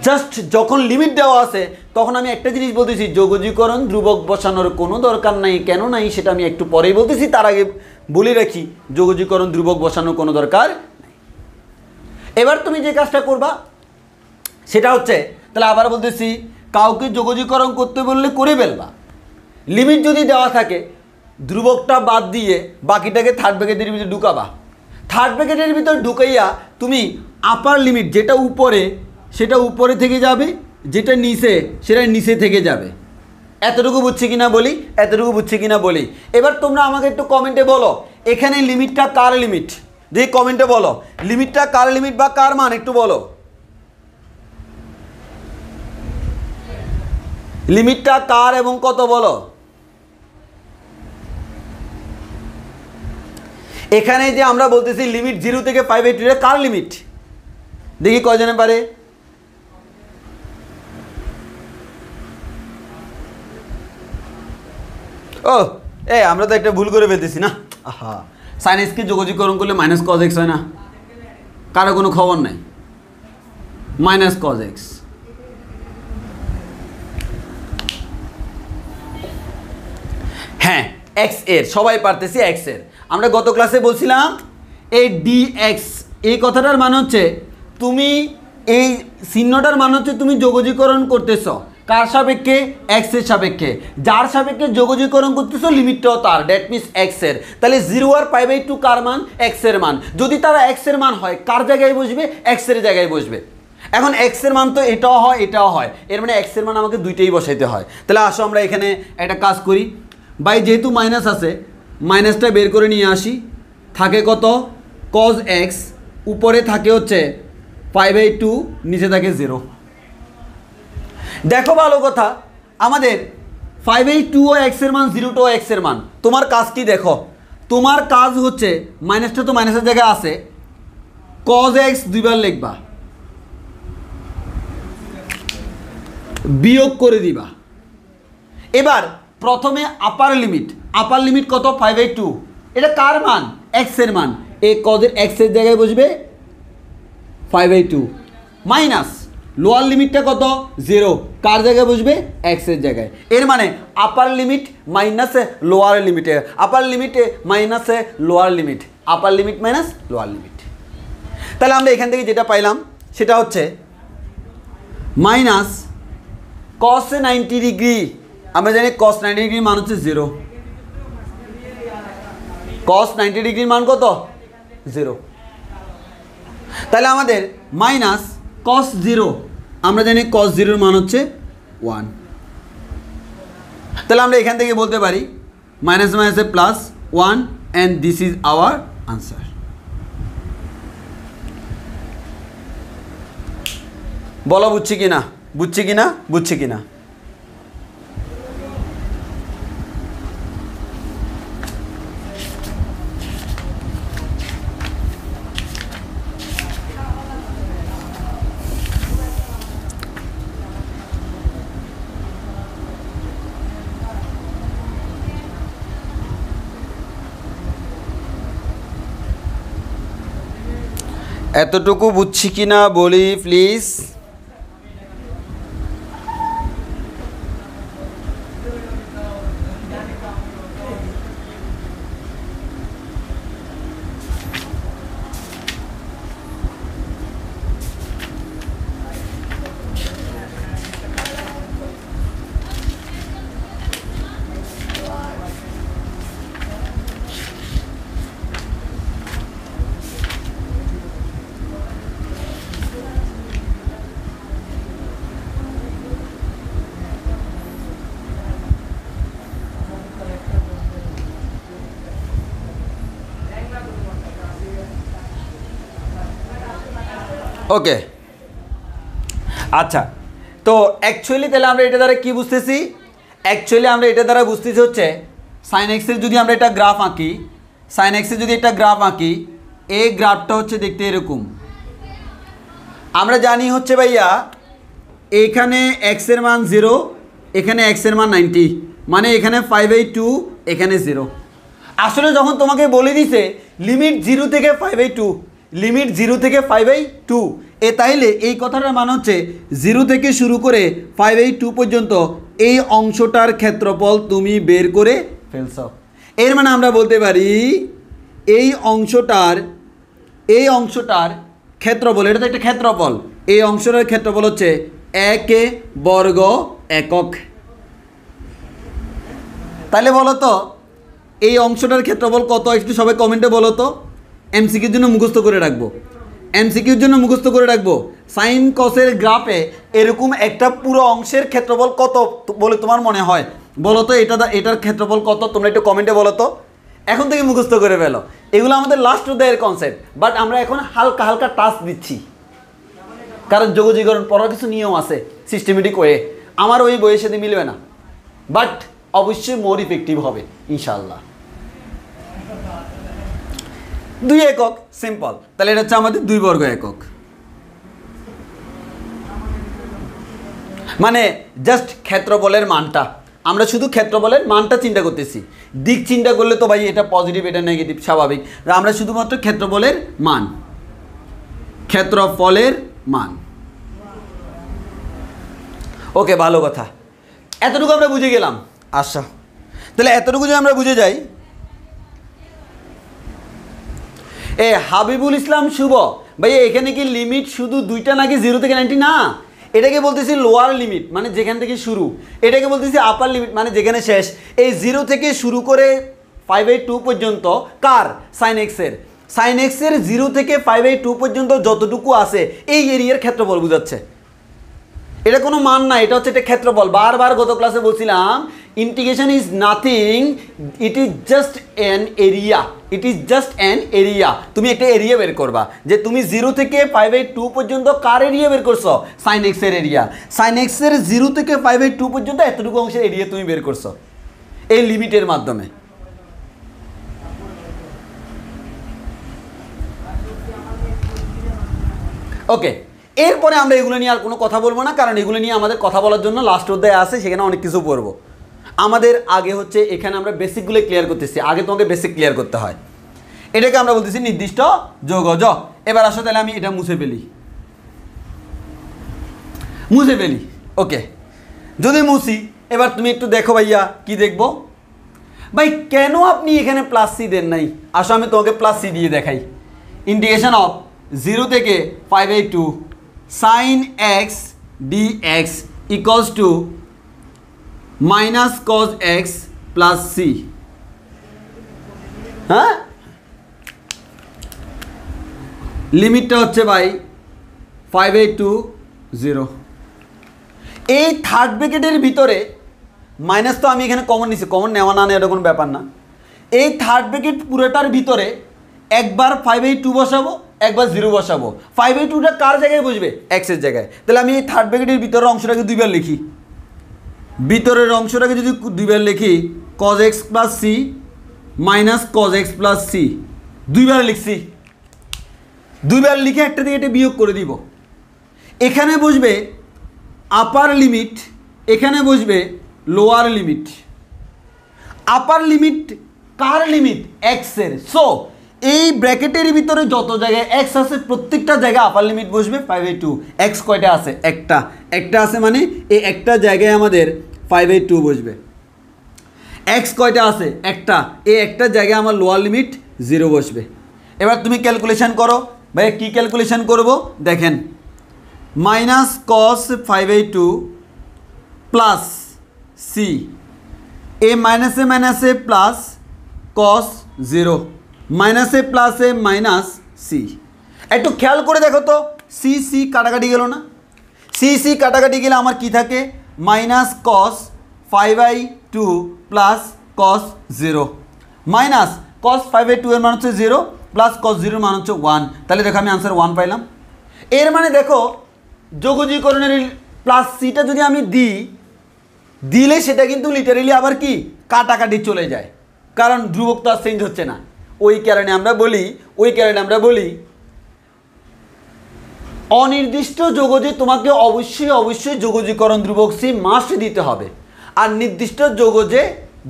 [SPEAKER 1] জাস্ট যখন লিমিট দেওয়া আছে তখন আমি একটা জিনিস বলতেছি, যোগজীকরণ ধ্রুবক বসানোর কোনো দরকার নাই। কেন নাই সেটা আমি একটু পরেই বলতেছি। তার আগে বলে রাখি, যোগজীকরণ ধ্রুবক বসানোর কোনো দরকার নাই। এবার তুমি যে কাজটা করবা সেটা হচ্ছে, তাহলে আবার বলতেছি, কাউকে যোগজীকরণ করতে বললে করে ফেলবা। লিমিট যদি দেওয়া থাকে ধ্রুবকটা বাদ দিয়ে বাকিটাকে থার্ড ব্র্যাকেটের ভিতরে ঢুকাবা। থার্ড ব্র্যাকেটের ভিতর ঢুকাইয়া তুমি আপার লিমিট যেটা উপরে সেটা উপরে থেকে যাবে, যেটা নিচে সেটা নিচে থেকে যাবে। এতটুকু বুঝছি কিনা বলি, এতটুকু বুঝছি কিনা বলি। এবার তোমরা আমাকে একটু কমেন্টে বলো, এখানে লিমিটটা কার লিমিট? যে কমেন্টে বলো লিমিটটা কার লিমিট বা কার মান, একটু বলো লিমিটটা কার এবং কত বলো। এখানে যে আমরা বলতেছি লিমিট 0 থেকে π/2 এর কার লিমিট? দেখি কয়জনে পারে। ও আমরা তো একটা ভুল করে ফেলতেছি না। আহা, সাইন এক্সকে যোগজীকরণ করলে মাইনাস কজ এক্স হয় না? কারো কোনো খবর নাই, মাইনাস কজ এক্স। হ্যাঁ, এক্স এর সবাই পারতেছি। এক্স এর আমরা গত ক্লাসে বলছিলাম এই ডিএক্স, এই কথাটার মানে হচ্ছে তুমি এই চিহ্নটার মানে হচ্ছে তুমি যোগজীকরণ করতেছ কার সাপেক্ষে? এক্স এর সাপেক্ষে। যার সাপেক্ষে যোগজীকরণ করতেছ লিমিটটাও তার, দ্যাট মিনস এক্স এর। তাহলে 0 আর π/2 কার মান? এক্স এর মান। যদি তারা এক্স এর মান হয় কার জায়গায় বসবে? এক্স এর জায়গায় বসবে। এখন এক্স এর মান তো এটাও হয় এটাও হয়, এর মানে এক্স এর মান আমাকে দুইটাই বসাইতে হয়। তাহলে আসো আমরা এখানে একটা কাজ করি। বাই যেহেতু মাইনাস আছে, মাইনাসটা বের করে নিয়ে আসি। থাকে কত? কজ এক্স, উপরে থাকে হচ্ছে π/2, নিচে থাকে 0। দেখো ভালো কথা, আমাদের 5/2 ও এক্স এর মান, 0টাও এক্স এর মান। তোমার কাজ কি দেখো, তোমার কাজ হচ্ছে মাইনাসটা তো মাইনাসের জায়গায় আছে, কজ এক্স দুইবার লিখবা, বিয়োগ করে দিবা। এবার প্রথমে আপার লিমিট কত? 5/2। এটা কার মান? এক্স এর মান। এই কজের এক্স এর জায়গায় বসবে 5/2 মাইনাস লোয়ার লিমিটটা কত? 0, কার জায়গায় বসবে? এক্স এর জায়গায়। এর মানে আপার লিমিট মাইনাসে লোয়ার লিমিটে, আপার লিমিটে মাইনাসে lower limit, upper limit minus lower limit. তাহলে আমরা এখান থেকে যেটা পাইলাম সেটা হচ্ছে মাইনাস cos 90 ডিগ্রি। আমরা জানি cos 90 ডিগ্রির মান হচ্ছে 0। cos 90 ডিগ্রির মান কত? 0। তাহলে আমাদের মাইনাস cos 0, আমরা জানি cos 0 এর মান হচ্ছে 1। তাহলে আমরা এখান থেকে বলতে পারি মাইনাস মাইনাসে plus 1 and this is our answer. বলো বুঝছি কিনা, বুঝছি কিনা, বুঝছি কিনা? এতটুকু বুঝছি কিনা বলি প্লিজ। ওকে আচ্ছা, তো অ্যাকচুয়ালি তাহলে আমরা এটা দ্বারা কী বুঝতেছি? অ্যাকচুয়ালি আমরা এটা দ্বারা বুঝতেছি হচ্ছে সাইন এক্সের যদি আমরা একটা গ্রাফ আঁকি, সাইন এক্সের যদি একটা গ্রাফ আঁকি, এই গ্রাফটা হচ্ছে দেখতে এরকম। আমরা জানি হচ্ছে ভাইয়া এখানে এক্সের মান 0, এখানে এক্সের মান 90, মানে এখানে 5/2, এখানে 0। আসলে যখন তোমাকে বলে দিছে লিমিট 0 থেকে 5/2, লিমিট 0 থেকে 5/2, তাইলে এই কথাটার মান হচ্ছে 0 থেকে শুরু করে 5/2 পর্যন্ত এই অংশটার ক্ষেত্রফল তুমি বের করে ফেলছ। এর মানে আমরা বলতে পারি এই অংশটার ক্ষেত্রফল, এটা তো একটা ক্ষেত্রফল, এই অংশটার ক্ষেত্রফল হচ্ছে 1 বর্গ একক। তাহলে বলো তো এই অংশটার ক্ষেত্রফল কত? একটু সবাই কমেন্টে বলো তো। এমসিকিউর জন্য মুখস্থ করে রাখবো, এমসিকিউর জন্য মুখস্থ করে রাখবো। সাইন কসের গ্রাফে এরকম একটা পুরো অংশের ক্ষেত্রফল কত বলে তোমার মনে হয়? বলো তো এটার ক্ষেত্রফল কত? তোমরা একটু কমেন্টে বলো তো, এখন থেকে মুখস্থ করে ফেলো। এগুলো আমাদের লাস্ট অধ্যায়ের কনসেপ্ট, বাট আমরা এখন হালকা হালকা টাচ দিচ্ছি, কারণ যোগজীকরণ পড়ার কিছু নিয়ম আছে সিস্টেমেটিক ওয়ে। আমার ওই বইয়ের সাথে মিলবে না, বাট অবশ্যই মোর ইফেক্টিভ হবে ইনশাআল্লাহ। 2 একক সিম্পল, তাহলে এটা হচ্ছে আমাদের 2 বর্গ একক। মানে জাস্ট ক্ষেত্রফলের মানটা, আমরা শুধু ক্ষেত্রফলের মানটা চিন্তা করতেছি। দিক চিন্তা করলে তো ভাই এটা পজিটিভ এটা নেগেটিভ স্বাভাবিক, আমরা শুধুমাত্র ক্ষেত্রফলের মান, ক্ষেত্রফলের মান। ওকে, ভালো কথা, এতটুকু আমরা বুঝে গেলাম। আচ্ছা, তাহলে এতটুকু যদি আমরা বুঝে যাই, হাবিবুল ইসলাম শুভ ভাই এখানে কি লিমিট শুধু 2টা নাকি 0 থেকে 90? না, এটাকে বলতেছি লোয়ার লিমিট, মানে যেখান থেকে শুরু। এটাকে বলতেছি আপার লিমিট, মানে যেখানে শেষ। এই 0 থেকে শুরু করে 5/2 পর্যন্ত কার? সাইন এক্সের। সাইন এক্সের 0 থেকে 5/2 পর্যন্ত যতটুকু আছে এই এরিয়ার ক্ষেত্রফল বোঝাচ্ছে। এটা কোনো মান না, এটা হচ্ছে একটা ক্ষেত্রফল। বারবার গত ক্লাসে বলছিলাম integration is nothing, it is just an area, it is just an area. তুমি একটা এরিয়া বের করবা, যে তুমি 0 থেকে 5/2 পর্যন্ত কার এরিয়া বের করছো? সাইন এক্সের এরিয়া। সাইন এক্সের 0 থেকে 5/2 পর্যন্ত এতটুকু অংশের এরিয়া তুমি বের করছো এই লিমিটের মাধ্যমে। ওকে, এরপরে আমরা এগুলো নিয়ে আর কোনো কথা বলবো না, কারণ এগুলো নিয়ে আমাদের কথা বলার জন্য লাস্ট অধ্যায় আছে, সেখানে অনেক কিছু পড়বো। আমাদের আগে হচ্ছে এখানে আমরা বেসিকগুলো ক্লিয়ার করতেছি, আগে তোমাকে বেসিক ক্লিয়ার করতে হয়। এটাকে আমরা বলতেছি নির্দিষ্ট যোগজ। এবার আসো তাহলে আমি এটা মুছে ফেলি। ওকে, যদি মুছি, এবার তুমি একটু দেখো ভাইয়া, কি দেখবো ভাই? কেন আপনি এখানে প্লাস সি দেন নাই? আসো আমি তোমাকে প্লাস সি দিয়ে দেখাই। ইন্টিগ্রেশন অফ 0 থেকে 5/2 sine x DX equals to minus cos X plus C. হ্যাঁ, লিমিটটা হচ্ছে ভাই 5/2 0। এই থার্ড ব্র্যাকেটের ভিতরে মাইনাস তো আমি এখানে কমন নিছি, কমন নেওয়া না এটা কোনো ব্যাপার না। এই থার্ড ব্র্যাকেট পুরোটার ভিতরে একবার 5/2 বসাবো, একবার 0 বসাবো। 5/2টা কার জায়গায় বসবে? এক্সের জায়গায়। তাহলে আমি এই থার্ড ব্র্যাকেটের ভিতরের অংশটাকে 2বার লিখি। ভিতরের অংশটাকে যদি 2বার লিখি, cos x plus c minus cos x plus c, 2বার লিখছি। 2বার লিখে একটা থেকে এটা বিয়োগ করে দিব। এখানে বসবে আপার লিমিট, এখানে বসবে লোয়ার লিমিট। আপার লিমিট কার লিমিট? এক্সের। সো এই ব্র্যাকেটের ভিতরে যত জায়গায় এক্স আছে প্রত্যেকটা জায়গায় আপার লিমিট বসবে 5/2। এক্স কয়টা আছে? একটা আছে, মানে এই একটা জায়গায় আমাদের 5/2 বসবে। এক্স কয়টা আছে? একটা, এই একটা জায়গায় আমার লোয়ার লিমিট 0 বসবে। এবার তুমি ক্যালকুলেশন করো ভাই, কি ক্যালকুলেশন করব দেখেন, মাইনাস কস 5/2 প্লাস সি, এ মাইনাসে মাইনাসে প্লাস কস 0, মাইনাসে প্লাসে মাইনাস সি। একটু খেয়াল করে দেখো তো, সি সি কাটাকাটি গেল না? সি সি কাটাকাটি গেলে আমার কি থাকে? Minus cos 5/2 plus cos 0, minus cos 5/2 এর মান হচ্ছে 0 প্লাস কস 0 এর মান হচ্ছে 1। তাহলে দেখো আমি আনসার 1 পাইলাম। এর মানে দেখো যোগজীকরণের প্লাস সিটা যদি আমি দিই, দিলে সেটা কিন্তু লিটারেলি আবার কি কাটাকাটি চলে যায়, কারণ ধ্রুবক তো আর চেঞ্জ হচ্ছে না। ওই কারণে আমরা বলি অনির্দিষ্ট যোগজে তোমাকে অবশ্যই যোগজীকরণ ধ্রুবক সি মাস্ট দিতে হবে, আর নির্দিষ্ট যোগজে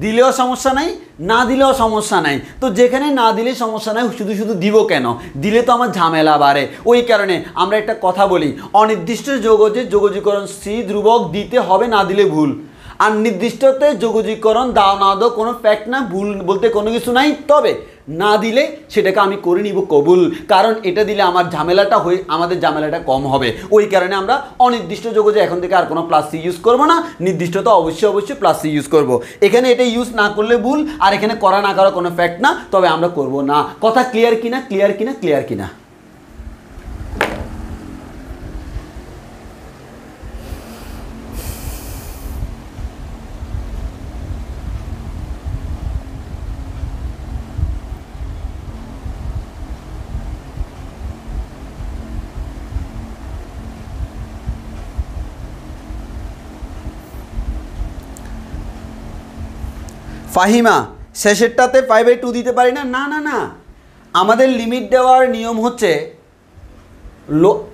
[SPEAKER 1] দিলেও সমস্যা নাই, না দিলেও সমস্যা নাই। তো যেখানে না দিলে সমস্যা নাই, শুধু দিব কেন? দিলে তো আমার ঝামেলা বাড়ে। ওই কারণে আমরা একটা কথা বলি, অনির্দিষ্ট যোগজে যোগজীকরণ সি ধ্রুবক দিতে হবে, না দিলে ভুল। আর নির্দিষ্টতে যোগজীকরণ দাও না দাও কোনো ফ্যাক্ট না, ভুল বলতে কোনো কিছু নাই। তবে না দিলে সেটাকে আমি করে নিব কবুল, কারণ এটা দিলে আমাদের ঝামেলাটা কম হবে। ওই কারণে আমরা অনির্দিষ্ট যোগজে এখন থেকে আর কোনো প্লাস সি ইউজ করবো না, নির্দিষ্ট তো অবশ্যই প্লাস সি ইউজ করবো। এখানে এটা ইউজ না করলে ভুল, আর এখানে করা না করা কোনো ফ্যাক্ট না, তবে আমরা করব না। কথা ক্লিয়ার কিনা? ফাহিমা, শেষেরটাতে 5/2 দিতে পারি না? না, আমাদের লিমিট দেওয়ার নিয়ম হচ্ছে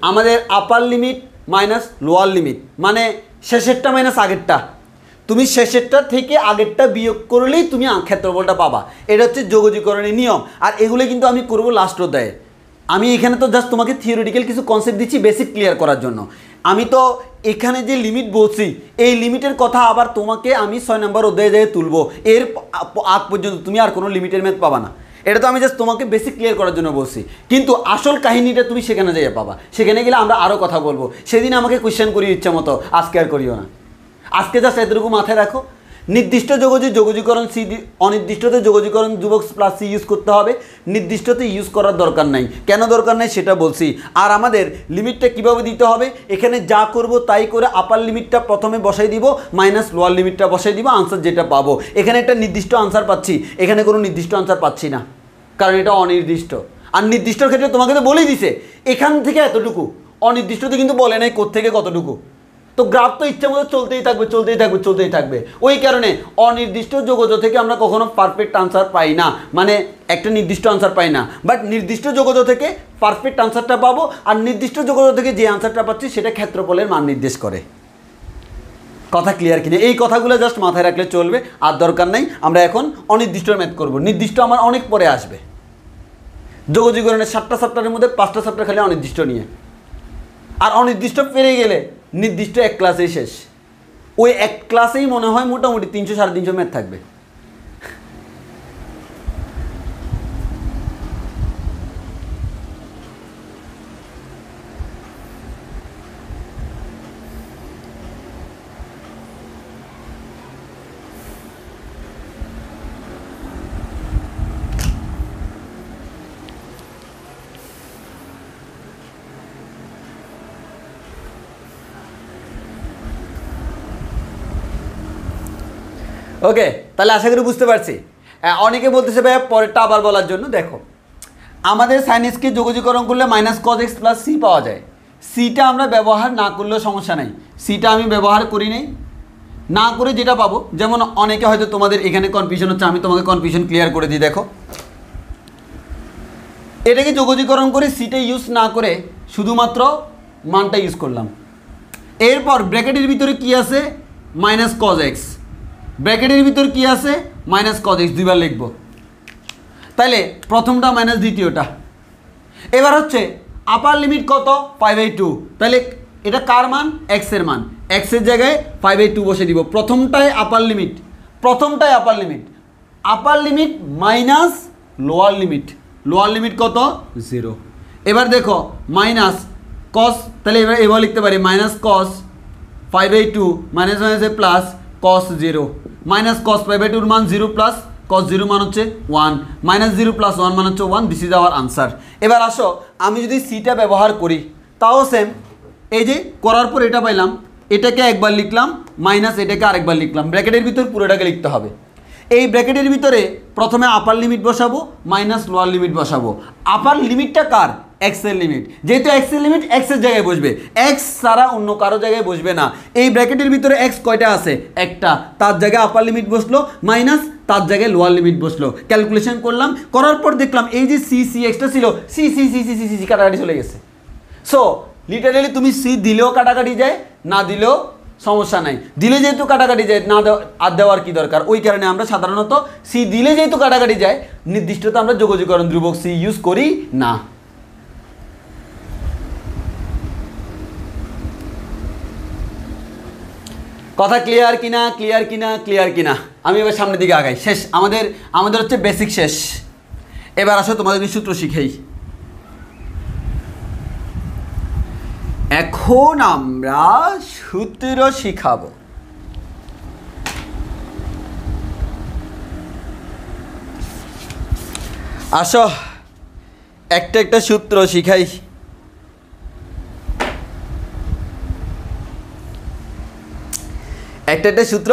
[SPEAKER 1] আমাদের আপার লিমিট মাইনাস লোয়ার লিমিট, মানে শেষেরটা মাইনাস আগেরটা। তুমি শেষেরটা থেকে আগেরটা বিয়োগ করলেই তুমি ক্ষেত্রফলটা পাবা। এটা হচ্ছে যোগজীকরণের নিয়ম। আর এগুলো কিন্তু আমি করবো লাস্ট অধ্যায়ে। আমি এখানে তো জাস্ট তোমাকে থিওরিটিক্যাল কিছু কনসেপ্ট দিচ্ছি বেসিক ক্লিয়ার করার জন্য। আমি তো এখানে যে লিমিট বলছি, এই লিমিটের কথা আবার তোমাকে আমি 6 নম্বর অধ্যায়ে যেয়ে তুলবো। এর আগ পর্যন্ত তুমি আর কোনো লিমিটের ম্যাথ পাবা না। এটা তো আমি জাস্ট তোমাকে বেসিক ক্লিয়ার করার জন্য বলছি, কিন্তু আসল কাহিনীটা তুমি সেখানে যেয়ে পাবা। সেখানে গেলে আমরা আরও কথা বলবো। সেদিন আমাকে কোয়েশ্চেন করিও ইচ্ছা মতো, আজকে আর করিও না। আজকে জাস্ট এতটুকু মাথায় রাখো, নির্দিষ্ট যোগজে যোগজীকরণ সি, অনির্দিষ্টতে যোগজীকরণ ধ্রুবক প্লাস সি ইউজ করতে হবে, নির্দিষ্টতে ইউজ করার দরকার নাই। কেন দরকার নাই সেটা বলছি। আর আমাদের লিমিটটা কিভাবে দিতে হবে, এখানে যা করব তাই করে আপার লিমিটটা প্রথমে বসাই দিব, মাইনাস লোয়ার লিমিটটা বসাই দিব, আনসার যেটা পাবো। এখানে একটা নির্দিষ্ট আনসার পাচ্ছি, এখানে কোনো নির্দিষ্ট আনসার পাচ্ছি না, কারণ এটা অনির্দিষ্ট। আর নির্দিষ্টর ক্ষেত্রে তোমাকে তো বলেই দিছে এখান থেকে এতটুকু, অনির্দিষ্টতে কিন্তু বলে নাই কোত্থেকে কতটুকু। তো গ্রাফ তো ইচ্ছা মতো চলতেই থাকবে। ওই কারণে অনির্দিষ্ট যোগজ থেকে আমরা কখনো পারফেক্ট আনসার পাই না, মানে একটা নির্দিষ্ট আনসার পাই না। বাট নির্দিষ্ট যোগজ থেকে পারফেক্ট আনসারটা পাবো, আর নির্দিষ্ট যোগজ থেকে যে আনসারটা পাচ্ছি সেটা ক্ষেত্রফলের মান নির্দেশ করে। কথা ক্লিয়ার কিনা? এই কথাগুলো জাস্ট মাথায় রাখলে চলবে, আর দরকার নেই। আমরা এখন অনির্দিষ্ট ম্যাথ করব। নির্দিষ্ট আমার অনেক পরে আসবে। যোগজীকরণের 7টা চ্যাপ্টারের মধ্যে 5টা চ্যাপ্টার খালি অনির্দিষ্ট নিয়ে, আর অনির্দিষ্ট পেরে গেলে নির্দিষ্ট এক ক্লাসেই শেষ। ওই এক ক্লাসেই মনে হয় মোটামুটি 300-350 ম্যাথ থাকবে। ওকে, তাহলে আশা করি বুঝতে পারছি। অনেকে বলতেছে ভাইয়া পরেরটা আবার বলার জন্য। দেখো, আমাদের সাইনেসকে যোগজীকরণ করলে minus cos X plus C পাওয়া যায়। সিটা আমরা ব্যবহার না করলেও সমস্যা নাই, সিটা আমি ব্যবহার করি নাই। না করে যেটা পাবো, যেমন অনেকে হয়তো তোমাদের এখানে কনফিউশন হচ্ছে, আমি তোমাকে কনফিউশন ক্লিয়ার করে দিই। দেখো, এটাকে যোগজীকরণ করে সিটা ইউজ না করে শুধুমাত্র মানটা ইউজ করলাম। এরপর ব্র্যাকেটের ভিতরে কি আছে? Minus cos x. ব্র্যাকেটের ভিতর কি আছে? মাইনাস কজ এক্স, দুইবার লিখব। তাহলে প্রথমটা মাইনাস দ্বিতীয়টা। এবার হচ্ছে আপার লিমিট কত? 5/2। তাহলে এটা কার মান? এক্সের মান। এক্সের জায়গায় 5/2 বসে দিব। প্রথমটাই upper limit, upper limit minus lower limit. Lower limit কত? 0। এবার দেখো মাইনাস কস, তাহলে এবার লিখতে পারি মাইনাস কস 5/2 মাইনাস মাইনাসে প্লাস cos 0, মাইনাস cos 5/2 মান 0 প্লাস cos 0 মান হচ্ছে 1, মাইনাস 0 প্লাস 1 মান হচ্ছে 1। This is our answer. এবার আসো, আমি যদি সিটা ব্যবহার করি তাও সেম। এই যে করার পর এটা পাইলাম, এটাকে একবার লিখলাম, মাইনাস এটাকে আরেকবার লিখলাম। ব্র্যাকেটের ভিতর পুরোটাকে লিখতে হবে। এই ব্র্যাকেটের ভিতরে প্রথমে আপার লিমিট বসাবো, মাইনাস লোয়ার লিমিট বসাবো। আপার লিমিটটা কার? এক্স এর লিমিট, যেহেতু এক্স এর লিমিট এক্স এর জায়গায় বসবে, এক্স ছাড়া অন্য কারো জায়গায় বসবে না। এই ব্র্যাকেটের ভিতরে এক্স কয়টা আছে, একটা, তার জায়গায় আপার লিমিট বসলো মাইনাস তার জায়গায় লোয়ার লিমিট বসলো, ক্যালকুলেশন করলাম, করার পর দেখলাম এই যে সি সি এক্সটা ছিল C C C C C C কাটাকাটি চলে গেছে। সো লিটারালি তুমি সি দিলেও কাটাকাটি যায়, না দিলেও সমস্যা নাই, দিলে যেহেতু কাটাকাটি যায় না আর দেওয়ার কি দরকার, ওই কারণে আমরা সাধারণত সি দিলে যেহেতু কাটাকাটি যায় নির্দিষ্টত আমরা যোগজীকরণ ধ্রুবক সি ইউজ করি না। কথা ক্লিয়ার কিনা, ক্লিয়ার কিনা, ক্লিয়ার কিনা? আমি এবার সামনের দিকে আগাই, শেষ আমাদের হচ্ছে বেসিক শেষ। এবার আসো তোমাদের সূত্র শিখেই। এখন আমরা সূত্র শিখাবো। আসো একটা একটা সূত্র শিখাই। একটা একটা সূত্র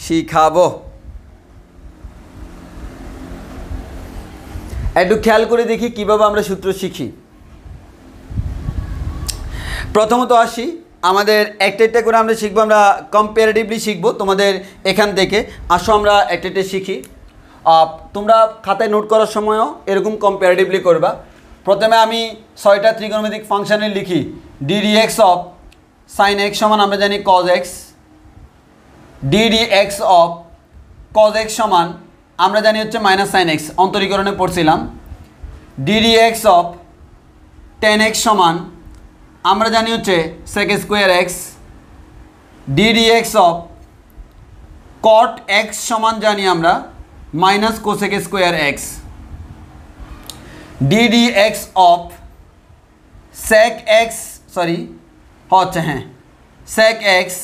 [SPEAKER 1] শিখাবো, একটু খেয়াল করে দেখি কিভাবে আমরা সূত্র শিখি। প্রথমত আসি, আমাদের একটা একটা করে আমরা শিখবো, আমরা কম্পারেটিভলি শিখবো তোমাদের এখান থেকে। আসো আমরা একটা একটা শিখি। তোমরা খাতায় নোট করার সময়ও এরকম কম্পারেটিভলি করবা। প্রথমে আমি 6টা ত্রিকোণমিতিক ফাংশনে লিখি DD X of sine X সমান আমরা জানি cos X, DD X of cos X সমান আমরা জানি হচ্ছে মাইনাস সাইন এক্স, অন্তরীকরণে পড়ছিলাম। DD X of tan x সমান আমরা জানি হচ্ছে sec square X, DD X of cot x সমান জানি আমরা minus cosec square X, DD X of sec X sec X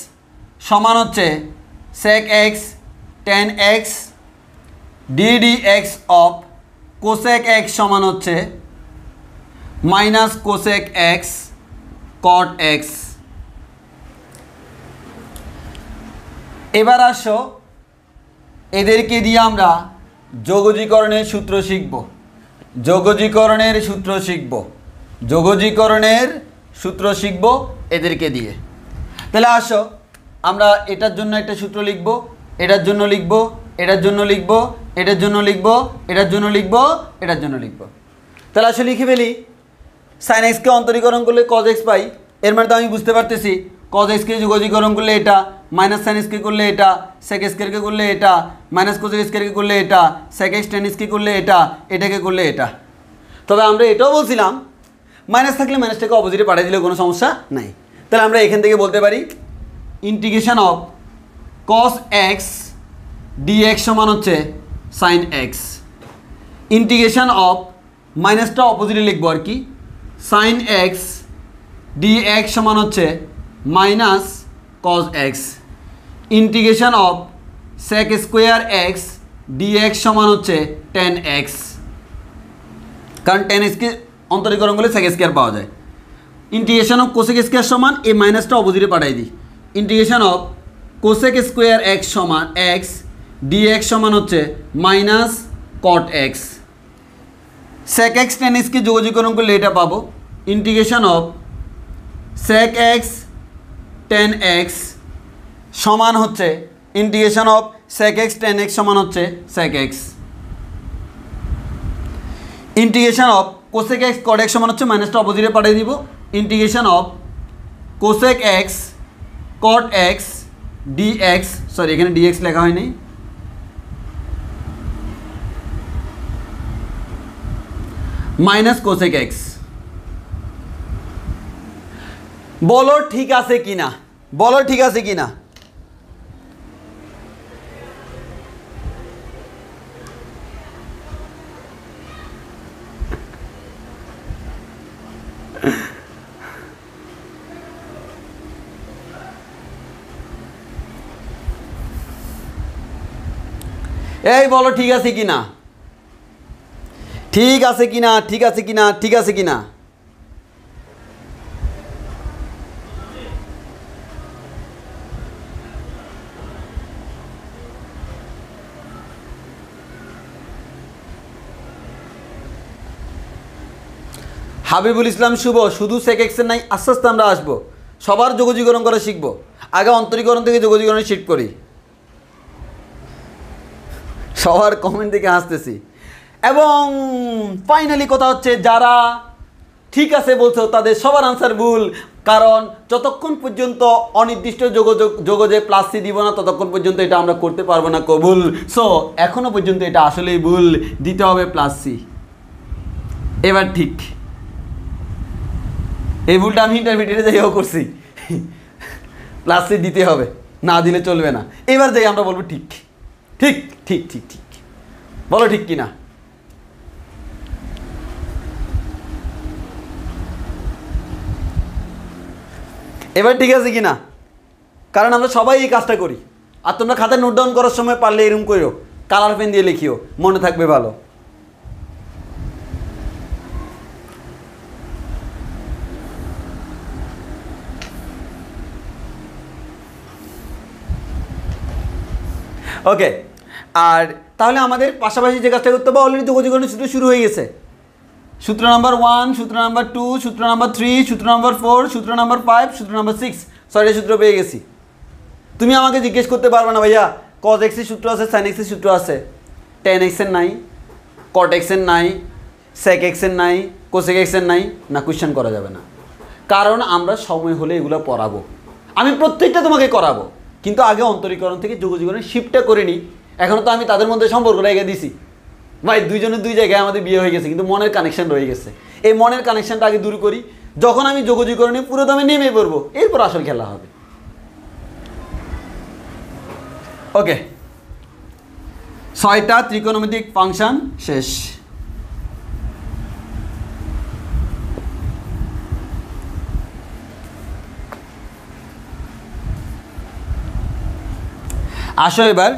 [SPEAKER 1] সমান হচ্ছে sec x tan X, DD X of cosec x সমান হচ্ছে minus cosec x cot x. এবার আসো এদেরকে দিয়ে আমরা যোগজীকরণের সূত্র শিখব, যোগজীকরণের সূত্র শিখব, যোগজীকরণের সূত্র শিখব এদেরকে দিয়ে। তাহলে আসো আমরা এটার জন্য একটা সূত্র লিখব, এটার জন্য লিখব, এটার জন্য লিখব, এটার জন্য লিখব, এটার জন্য লিখব, এটার জন্য লিখব। তাহলে আসলে লিখে ফেলি। সাইন এক্সকে অন্তরীকরণ করলে কজ এক্স পাই, এর মানে তো আমি বুঝতে পারতেছি কজ এক্সকে যোগজীকরণ করলে এটা, মাইনাস সাইন এক্সকে করলে এটা, সেক স্কয়ারকে করলে এটা, মাইনাস কোসেক স্কয়ারকে করলে এটা, সেক এক্স টেন এক্সকে করলে এটা, এটাকে করলে এটা। তবে আমরা এটাও বলছিলাম মাইনাস থাকলে মাইনাসটাকে অপোজিটে পাঠিয়ে দিলে কোনো সমস্যা নাই। তাহলে আমরা এখান থেকে বলতে পারি integration of cos X dx সমান হচ্ছে সাইন এক্স, ইন্টিগ্রেশন অফ মাইনাসটা অপোজিটে লিখবো আর কি, সাইন এক্স ডিএক্স সমান হচ্ছে minus cos X, integration of sec square X dx সমান হচ্ছে টেন এক্স, কারণ টেন এক্সকে অন্তরীকরণ করলে সেক স্কোয়ার পাওয়া যায়। ইন্টিগ্রেশন অফ কোসেক স্কোয়ার সমান এই মাইনাসটা অপোজিটে পাঠাই দিই, integration of cosec square x সমান এক্স ডিএক্স সমান হচ্ছে minus cot x, sec x tan এক্সকে যোগজীকরণ করলে এটা পাবো, integration of sec x tan x সমান হচ্ছে integration of sec x tan x সমান হচ্ছে sec x, integration of cosec x cot x সমান হচ্ছে মাইনাসটা অপোজিটে পাঠিয়ে দিব, integration of cosec x cot x dx, sorry এখানে ডিএক্স লেখা হয়নি, মাইনাস কোসেক এক্স। বলো ঠিক আছে কিনা, বলো ঠিক আছে কিনা? এই বলো ঠিক আছে কিনা, ঠিক আছে কিনা, ঠিক আছে কিনা, ঠিক আছে কিনা? হাবিবুল ইসলাম শুভ, শুধু সেক এক্সের নাই, আস্তে আস্তে আমরা আসবো, সবার যোগজীকরণ করা শিখবো। আগে অন্তরীকরণ থেকে যোগজীকরণ শিফট করি। সবার কমেন্ট থেকে হাসতেছি। এবং ফাইনালি কথা হচ্ছে, যারা ঠিক আছে বলছো তাদের সবার আনসার ভুল, কারণ যতক্ষণ পর্যন্ত অনির্দিষ্ট যোগজে প্লাস সি দিব না ততক্ষণ পর্যন্ত এটা আমরা করতে পারবো না কবুল। সো এখনো পর্যন্ত এটা আসলেই ভুল, দিতে হবে প্লাস সি। এবার ঠিক, এই ভুলটা আমি ইন্টারমিডিয়েটে যাইও করছি, প্লাস সি দিতে হবে, না দিলে চলবে না। এবার যাই আমরা বলবো ঠিক ঠিক ঠিক ঠিক ঠিক, বলো ঠিক কি না? এবার ঠিক আছে কি না? কারণ আমরা সবাই এই কাজটা করি। আর তোমরা খাতায় নোট ডাউন করার সময় পারলে এরকম করো, কালার পেন দিয়ে লিখিও, মনে থাকবে ভালো। ওকে, আর তাহলে আমাদের পাশাপাশি যে কাজটা করতে হবে, অলরেডি তো যোগজীকরণের সূত্র শুরু হয়ে গেছে। সূত্র নাম্বার 1, সূত্র নাম্বার 2, সূত্র নাম্বার 3, সূত্র নাম্বার 4, সূত্র নাম্বার 5, সূত্র নাম্বার 6, 6টা সূত্র পেয়ে গেছি। তুমি আমাকে জিজ্ঞেস করতে পারবে না ভাইয়া cos x এর সূত্র আছে, sin x এর সূত্র আছে, tan x এর নাই, cot x এর নাই, sec x এর নাই, cosec x এর নাই, না কোয়েশ্চেন করা যাবে না। কারণ আমরা সময় হলে এগুলো পড়াবো, আমি প্রত্যেকটা তোমাকে করাবো, কিন্তু আগে অন্তরীকরণ থেকে যোগজীকরণের শিফটটা করে নিই। এখনও তো আমি তাদের মধ্যে সম্পর্ক রেখে দিছি, ভাই দুইজনের দুই জায়গায় আমাদের বিয়ে হয়ে গেছে, কিন্তু মনের কানেকশন রয়ে গেছে। এই মনের কানেকশনটা আগে দূর করি, যখন আমি যোগজীকরণে পুরো দামে নেমে পড়বো, এরপর আসল খেলা হবে। ওকে, 6টা ত্রিকোণমিতিক ফাংশন শেষ। আসো এবার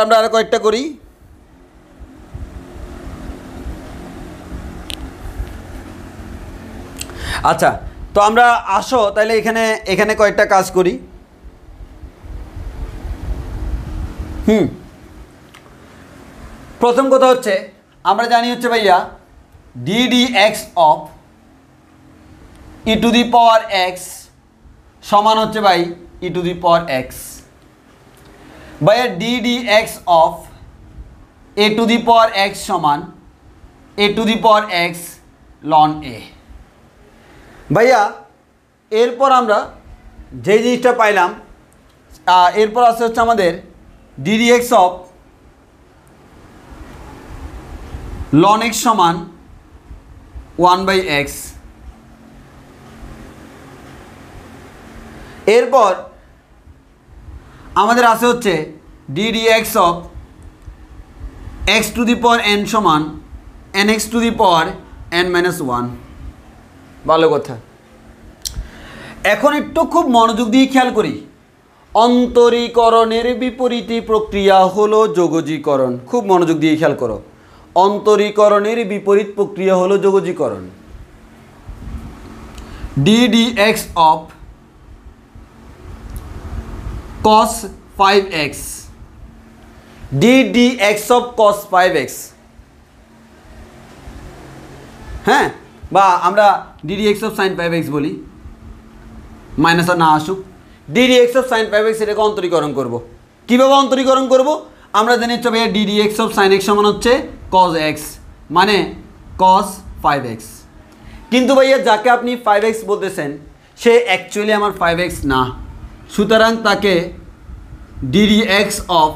[SPEAKER 1] আমরা আরো কয়েকটা করি। আচ্ছা, তো আমরা আসো তাহলে এখানে কয়েকটা কাজ করি। প্রথম কথা হচ্ছে, আমরা জানি হচ্ছে ভাইয়া ddx of e two the power x সমান হচ্ছে ভাই e two the power x। ভাইয়া ddx of a two the power x সমান a two the power x ln a। ভাইয়া এরপর আমরা যে জিনিসটা পাইলাম, এরপর আছে হচ্ছে আমাদের ddx অফ ln x সমান 1/x। এরপর আমাদের আছে হচ্ছে ddx of x to the power n সমান nx two the power n-1। ভালো কথা। এখন একটু খুব মনোযোগ দিয়ে খেয়াল করি, অন্তরীকরণের বিপরীত প্রক্রিয়া হলো যোগজীকরণ। খুব মনোযোগ দিয়ে খেয়াল করো, অন্তরীকরণের বিপরীত প্রক্রিয়া হলো যোগজীকরণ। ddx of cos 5x, ddx of cos 5x, হ্যাঁ, বা আমরা ddx অফ sin 5x বলি, মাইনাস আর না আসুক। ddx অফ sin 5x এটাকে অন্তরীকরণ করব। কীভাবে অন্তরীকরণ করব? আমরা জানি হচ্ছে ভাইয়া ddx অফ sin x সমান হচ্ছে cos x, মানে cos 5x। কিন্তু ভাইয়া যাকে আপনি 5x বলতেছেন সে অ্যাকচুয়ালি আমার 5x না, সুতরাং তাকে ddx অফ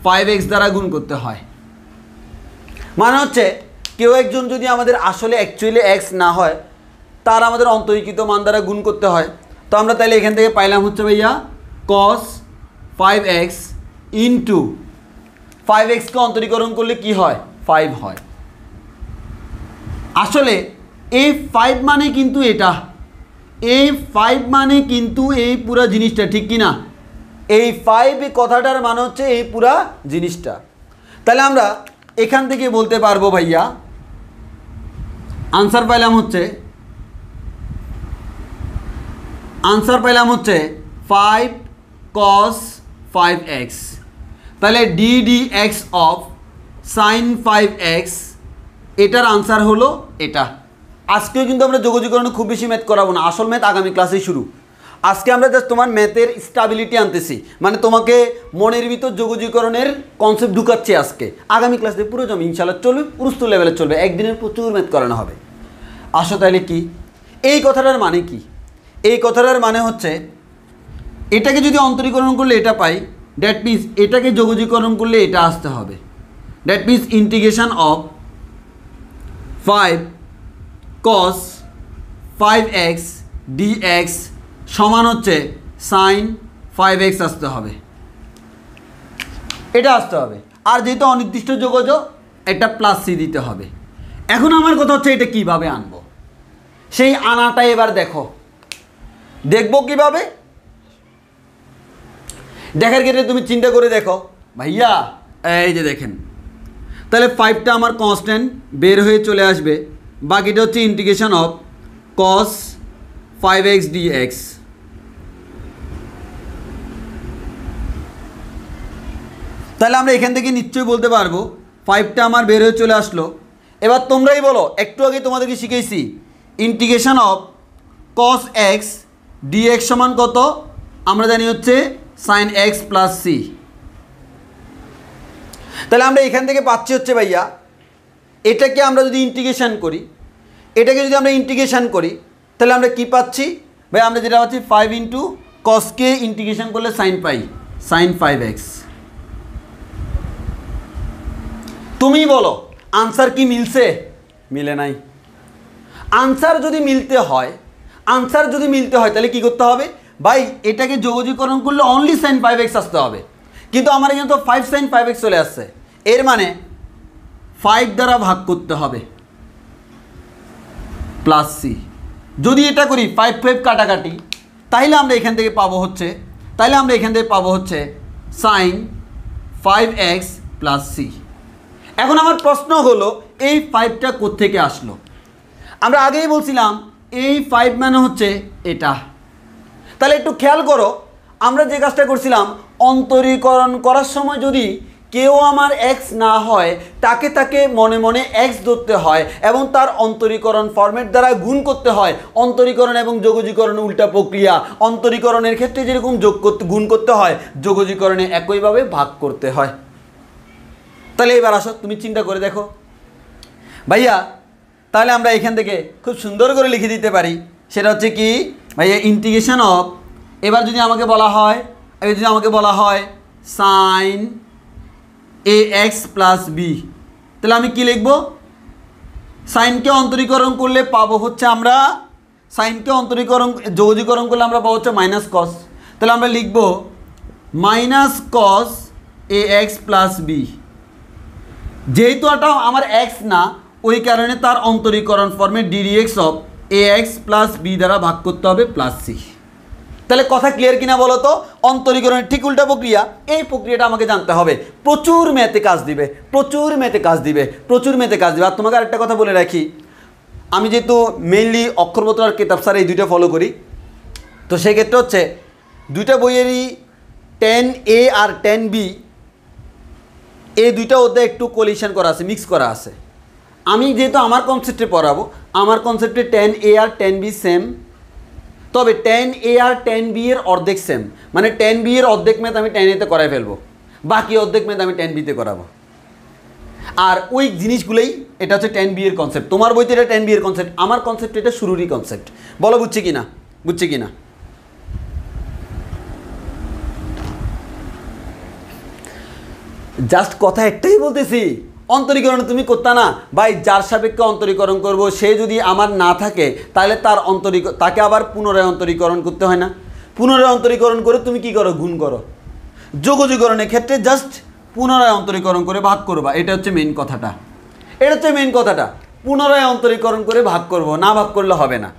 [SPEAKER 1] 5x দ্বারা গুণ করতে হয়। মানে হচ্ছে কেউ একজন যদি আমাদের আসলে অ্যাকচুয়ালি x না হয়, তার আমাদের অন্তরীকৃত মান দ্বারা গুণ করতে হয়। তো আমরা তাহলে এখান থেকে পাইলাম হচ্ছে ভাইয়া cos 5x ইন্টু 5xকে অন্তরীকরণ করলে কি হয়? 5 হয়। আসলে এই 5 মানে কিন্তু এটা, এই 5 মানে কিন্তু এই পুরা জিনিসটা, ঠিক কি না? এই 5 কথাটার মানে হচ্ছে এই পুরা জিনিসটা। তাহলে আমরা এখান থেকে বলতে পারবো ভাইয়া, আনসার পাইলাম হচ্ছে 5 cos 5x। তাহলে D d x of sign 5x এটার আনসার হলো এটা। আজকেও কিন্তু আমরা যোগজীকরণে খুব বেশি ম্যাথ করাবো না, আসল ম্যাথ আগামী ক্লাসেই শুরু। আজকে আমরা জাস্ট তোমার ম্যাথের স্টাবিলিটি আনতেছি, মানে তোমাকে মনের ভিতর যোগজীকরণের কনসেপ্ট ঢুকাচ্ছি আজকে। আগামী ক্লাসে পুরো জমি ইনশাল্লাহ চলবে, পুরুস্ত লেভেলে চলবে, একদিনের প্রচুর ম্যাথ করানো হবে। আসো তাহলে কি এই কথাটার মানে কি? এই কথাটার মানে হচ্ছে এটাকে যদি অন্তরীকরণ করলে এটা পাই, দ্যাট মিনস এটাকে যোগজীকরণ করলে এটা আসতে হবে। That means integration of 5 cos 5x dx সমান হচ্ছে সাইন 5x আসতে হবে, এটা আসতে হবে। আর যেহেতু অনির্দিষ্ট যোগযোগ, এটা প্লাস সি দিতে হবে। এখন আমার কথা হচ্ছে এটা কিভাবে আনবো, সেই আনাটা এবার দেখো। দেখবো কিভাবে? দেখার ক্ষেত্রে তুমি চিন্তা করে দেখো ভাইয়া, এই যে দেখেন, তাহলে 5টা আমার কনস্ট্যান্ট বের হয়ে চলে আসবে, বাকিটা হচ্ছে integration of cos 5x dx। তাহলে আমরা এখান থেকে নিশ্চয়ই বলতে পারবো 5টা আমার বের হয়ে চলে আসলো। এবার তোমরাই বলো, একটু আগে তোমাদেরকে শিখেছি integration of cos x dx সমান কত? আমরা জানি হচ্ছে sin x প্লাস সি। তাহলে আমরা এখান থেকে পাচ্ছি হচ্ছে ভাইয়া, এটাকে আমরা যদি ইন্টিগ্রেশন করি, এটাকে যদি আমরা ইন্টিগ্রেশন করি তাহলে আমরা কি পাচ্ছি ভাই? আমরা যেটা পাচ্ছি 5 ইন্টু কসকে ইন্টিগ্রেশন করলে সাইন পাই, সাইন 5x। তুমি বলো আনসার কি মিলছে? মিলে নাই। আনসার যদি মিলতে হয়, তাহলে কি করতে হবে ভাই? এটাকে যোগজীকরণ করলে অনলি সাইন 5x আসতে হবে, কিন্তু আমার এখানে তো 5 সাইন 5x চলে আসছে। এর মানে 5 দ্বারা ভাগ করতে হবে প্লাস সি। যদি এটা করি 5 5 কাটাকাটি, তাইলে আমরা এখান থেকে পাবো হচ্ছে সাইন 5x প্লাস সি। এখন আমার প্রশ্ন হলো এই 5টা কোত্থেকে আসলো? আমরা আগেই বলছিলাম এই 5 মানে হচ্ছে এটা। তাহলে একটু খেয়াল করো, আমরা যে কাজটা করছিলাম, অন্তরীকরণ করার সময় যদি কেউ আমার x না হয়, তাকে মনে মনে x ধরতে হয় এবং তার অন্তরীকরণ ফরম্যাট দ্বারা গুণ করতে হয়। অন্তরীকরণ এবং যোগজীকরণের উল্টা প্রক্রিয়া। অন্তরীকরণের ক্ষেত্রে যেরকম গুণ করতে হয়, যোগজীকরণে একইভাবে ভাগ করতে হয়। তাহলে এবার আসো, তুমি চিন্তা করে দেখো ভাইয়া, তাহলে আমরা এখান থেকে খুব সুন্দর করে লিখে দিতে পারি। সেটা হচ্ছে কি ভাইয়া, ইন্টিগ্রেশন অফ, এবার যদি আমাকে বলা হয় সাইন ax প্লাস বি, তাহলে আমি কি লিখব? সাইনকে অন্তরীকরণ করলে পাবো হচ্ছে আমরা, যোগজীকরণ করলে আমরা পাবো হচ্ছে মাইনাস কস। তাহলে আমরা লিখব minus cos ax plus B. যেহেতু এটা আমার x না, ওই কারণে তার অন্তরীকরণ ফর্মে ddx of ax plus B দ্বারা ভাগ করতে হবে প্লাস সি। তাহলে কথা ক্লিয়ার কিনা বলো তো? অন্তরীকরণের ঠিক উল্টা প্রক্রিয়া, এই প্রক্রিয়াটা আমাকে জানতে হবে। প্রচুর ম্যাথে কাজ দিবে। আর তোমাকে আরেকটা কথা বলে রাখি, আমি যেহেতু মেইনলি অক্ষরপত্র আর কেতাব স্যার এই দুইটা ফলো করি, তো সেক্ষেত্রে হচ্ছে দুইটা বইয়েরই 10A আর 10B এই দুইটা অধ্যায় একটু কোলিশন করা আছে, মিক্স করা আছে। আমি যেহেতু আমার কনসেপ্টে পড়াবো, আমার কনসেপ্টে 10A আর 10B সেম, তবে 10A আর 10B এর অর্ধেক সেম, মানে 10B এর অর্ধেক ম্যাথ আমি 10A তে করাই ফেলবো, বাকি অর্ধেক ম্যাথ আমি 10B তে করাবো। আর ওই জিনিসগুলোই, এটা হচ্ছে 10B এর কনসেপ্ট। তোমার বইতে এটা 10B এর কনসেপ্ট, আমার কনসেপ্ট এটা শুরুরই কনসেপ্ট। বলো বুঝছি কিনা? জাস্ট কথা একটাই বলতেছি, অন্তরীকরণ তুমি করতে না ভাই, যার সাপেক্ষে অন্তরীকরণ করব সে যদি আমার না থাকে, তাহলে তাকে আবার পুনরায় অন্তরীকরণ করতে হয় না? পুনরায় অন্তরীকরণ করে তুমি কি করো? গুণ করো। যোগজীকরণের ক্ষেত্রে জাস্ট পুনরায় অন্তরীকরণ করে ভাগ করবা, এটা হচ্ছে মেইন কথাটা। পুনরায় অন্তরীকরণ করে ভাগ করব, না ভাগ করলে হবে না।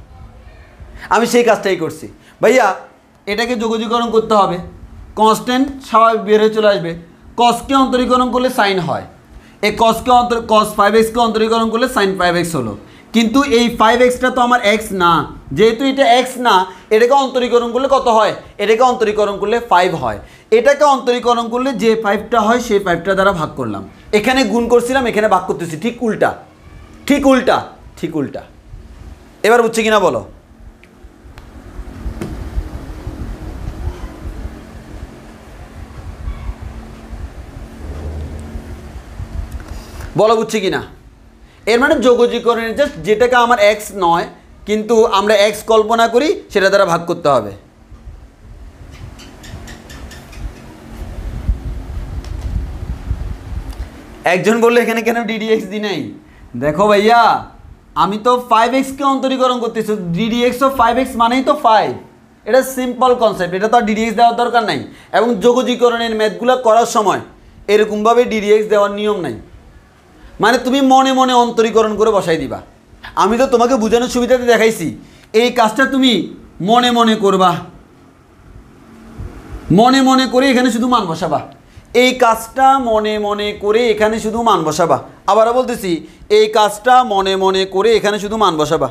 [SPEAKER 1] আমি সেই কাজটাই করছি ভাইয়া। এটাকে যোগজীকরণ করতে হবে, কনস্ট্যান্ট স্বাভাবিক বের হয়ে চলে আসবে। কসকে অন্তরীকরণ করলে সাইন হয়, এই cos 5x কে অন্তরীকরণ করলে sin 5x হলো। কিন্তু এই 5x তো আমার x না, যেহেতু এটা x না, এটাকে অন্তরীকরণ করলে কত হয়? এটাকে অন্তরীকরণ করলে 5 হয়। এটাকে অন্তরীকরণ করলে যে 5টা হয় সেই 5টা দ্বারা ভাগ করলাম। এখানে গুণ করছিলাম, এখানে ভাগ করতেছি, ঠিক উল্টা, ঠিক উল্টা, ঠিক উল্টা। এবার বুঝছে কিনা বলো? বলো বুঝছে কিনা? এর মানে যোগজীকরণের জাস্ট যেটাকে আমার x নয় কিন্তু আমরা x কল্পনা করি সেটা দ্বারা ভাগ করতে হবে। একজন বললো এখানে কেন ddx দি নাই? দেখো ভাইয়া, আমি তো 5x কে অন্তরীকরণ করতেছি, ddx অফ 5x মানেই তো 5। এটা সিম্পল কনসেপ্ট, এটা তো আর ddx দেওয়ার দরকার নাই। এবং যোগজীকরণের ম্যাথগুলো করার সময় এরকমভাবে ddx দেওয়ার নিয়ম নাই, মানে তুমি মনে মনে অন্তরীকরণ করে বসাই দিবা। আমি তো তোমাকে বোঝানোর সুবিধাতে দেখাইছি, এই কাজটা তুমি মনে মনে করবা, মনে মনে করে এখানে শুধু মান বসাবা। এই কাজটা মনে মনে করে এখানে শুধু মান বসাবা। আবারও বলতেছি, এই কাজটা মনে মনে করে এখানে শুধু মান বসাবা।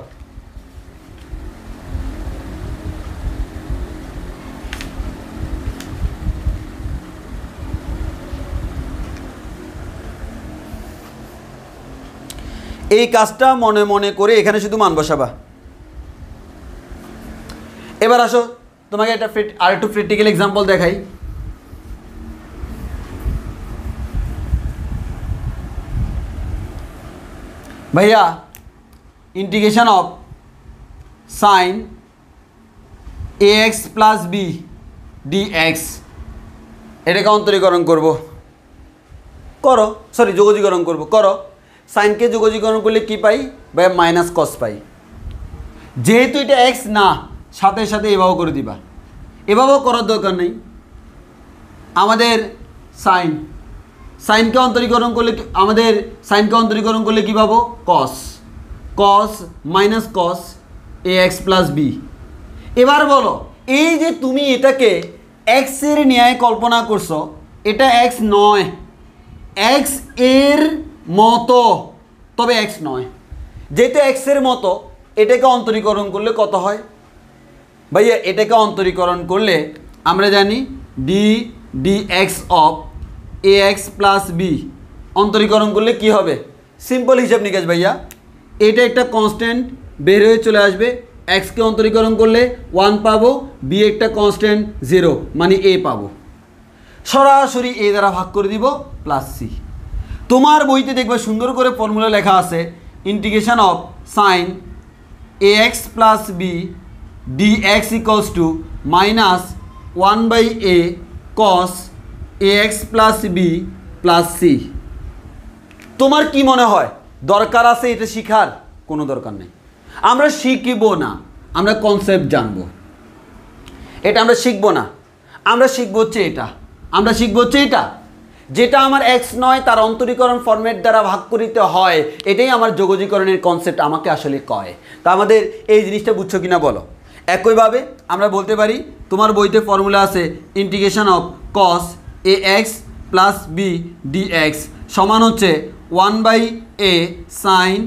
[SPEAKER 1] এই কাজটা মনে মনে করে এখানে শুধু মান বসাবা। এবার আসো তোমাকে একটা আরেকটু প্র্যাকটিক্যাল এক্সাম্পল দেখাই। ভাইয়া integration of sine ax plus B DX, এটাকে অন্তরীকরণ করব, করো, সরি যোগজীকরণ করব, করো। সাইনকে যোগজীকরণ করলে কি পাই ভাইয়া? মাইনাস কস পাই। যেহেতু এটা এক্স না, সাথে সাথে এভাবে করে দিবা, এভাবেও করার দরকার নেই। আমাদের সাইনকে অন্তরীকরণ করলে আমাদের সাইনকে অন্তরীকরণ করলে কী পাবো? Cos, cos minus cos ax plus b. এবার বলো, এই যে তুমি এটাকে এক্সের ন্যায় কল্পনা করছো, এটা এক্স নয়, এক্স এর মতো, তবে এক্স নয়। যেহেতু এক্সের মতো, এটাকে অন্তরীকরণ করলে কত হয় ভাইয়া? এটাকে অন্তরীকরণ করলে আমরা জানি dx of ax plus b, অন্তরীকরণ করলে কি হবে? সিম্পল হিসাব নিকাশ ভাইয়া, এটা একটা কনস্ট্যান্ট বের হয়ে চলে আসবে, এক্সকে অন্তরীকরণ করলে 1 পাবো, বি একটা কনস্ট্যান্ট 0 মানে a পাবো, সরাসরি a দ্বারা ভাগ করে দিব প্লাস সি। তোমার বইতে দেখবে সুন্দর করে ফর্মুলা লেখা আছে, integration of sine ax plus B dx equals to minus 1/a cos ax plus B plus C. তোমার কি মনে হয় দরকার আছে এটা শিখার? কোনো দরকার নেই, আমরা শিখব না, আমরা কনসেপ্ট জানবো। এটা আমরা শিখব না, আমরা শিখব হচ্ছে এটা, আমরা শিখব হচ্ছে এটা, যেটা আমার এক্স নয় তার অন্তরীকরণ ফরম্যাট দ্বারা ভাগ করিতে হয়। এটাই আমার যোগজীকরণের কনসেপ্ট আমাকে আসলে কয়। তা আমাদের এই জিনিসটা বুঝছো কিনা বলো? একইভাবে আমরা বলতে পারি, তোমার বইতে ফর্মুলা আছে integration of cos ax plus B DX সমান হচ্ছে 1/a sine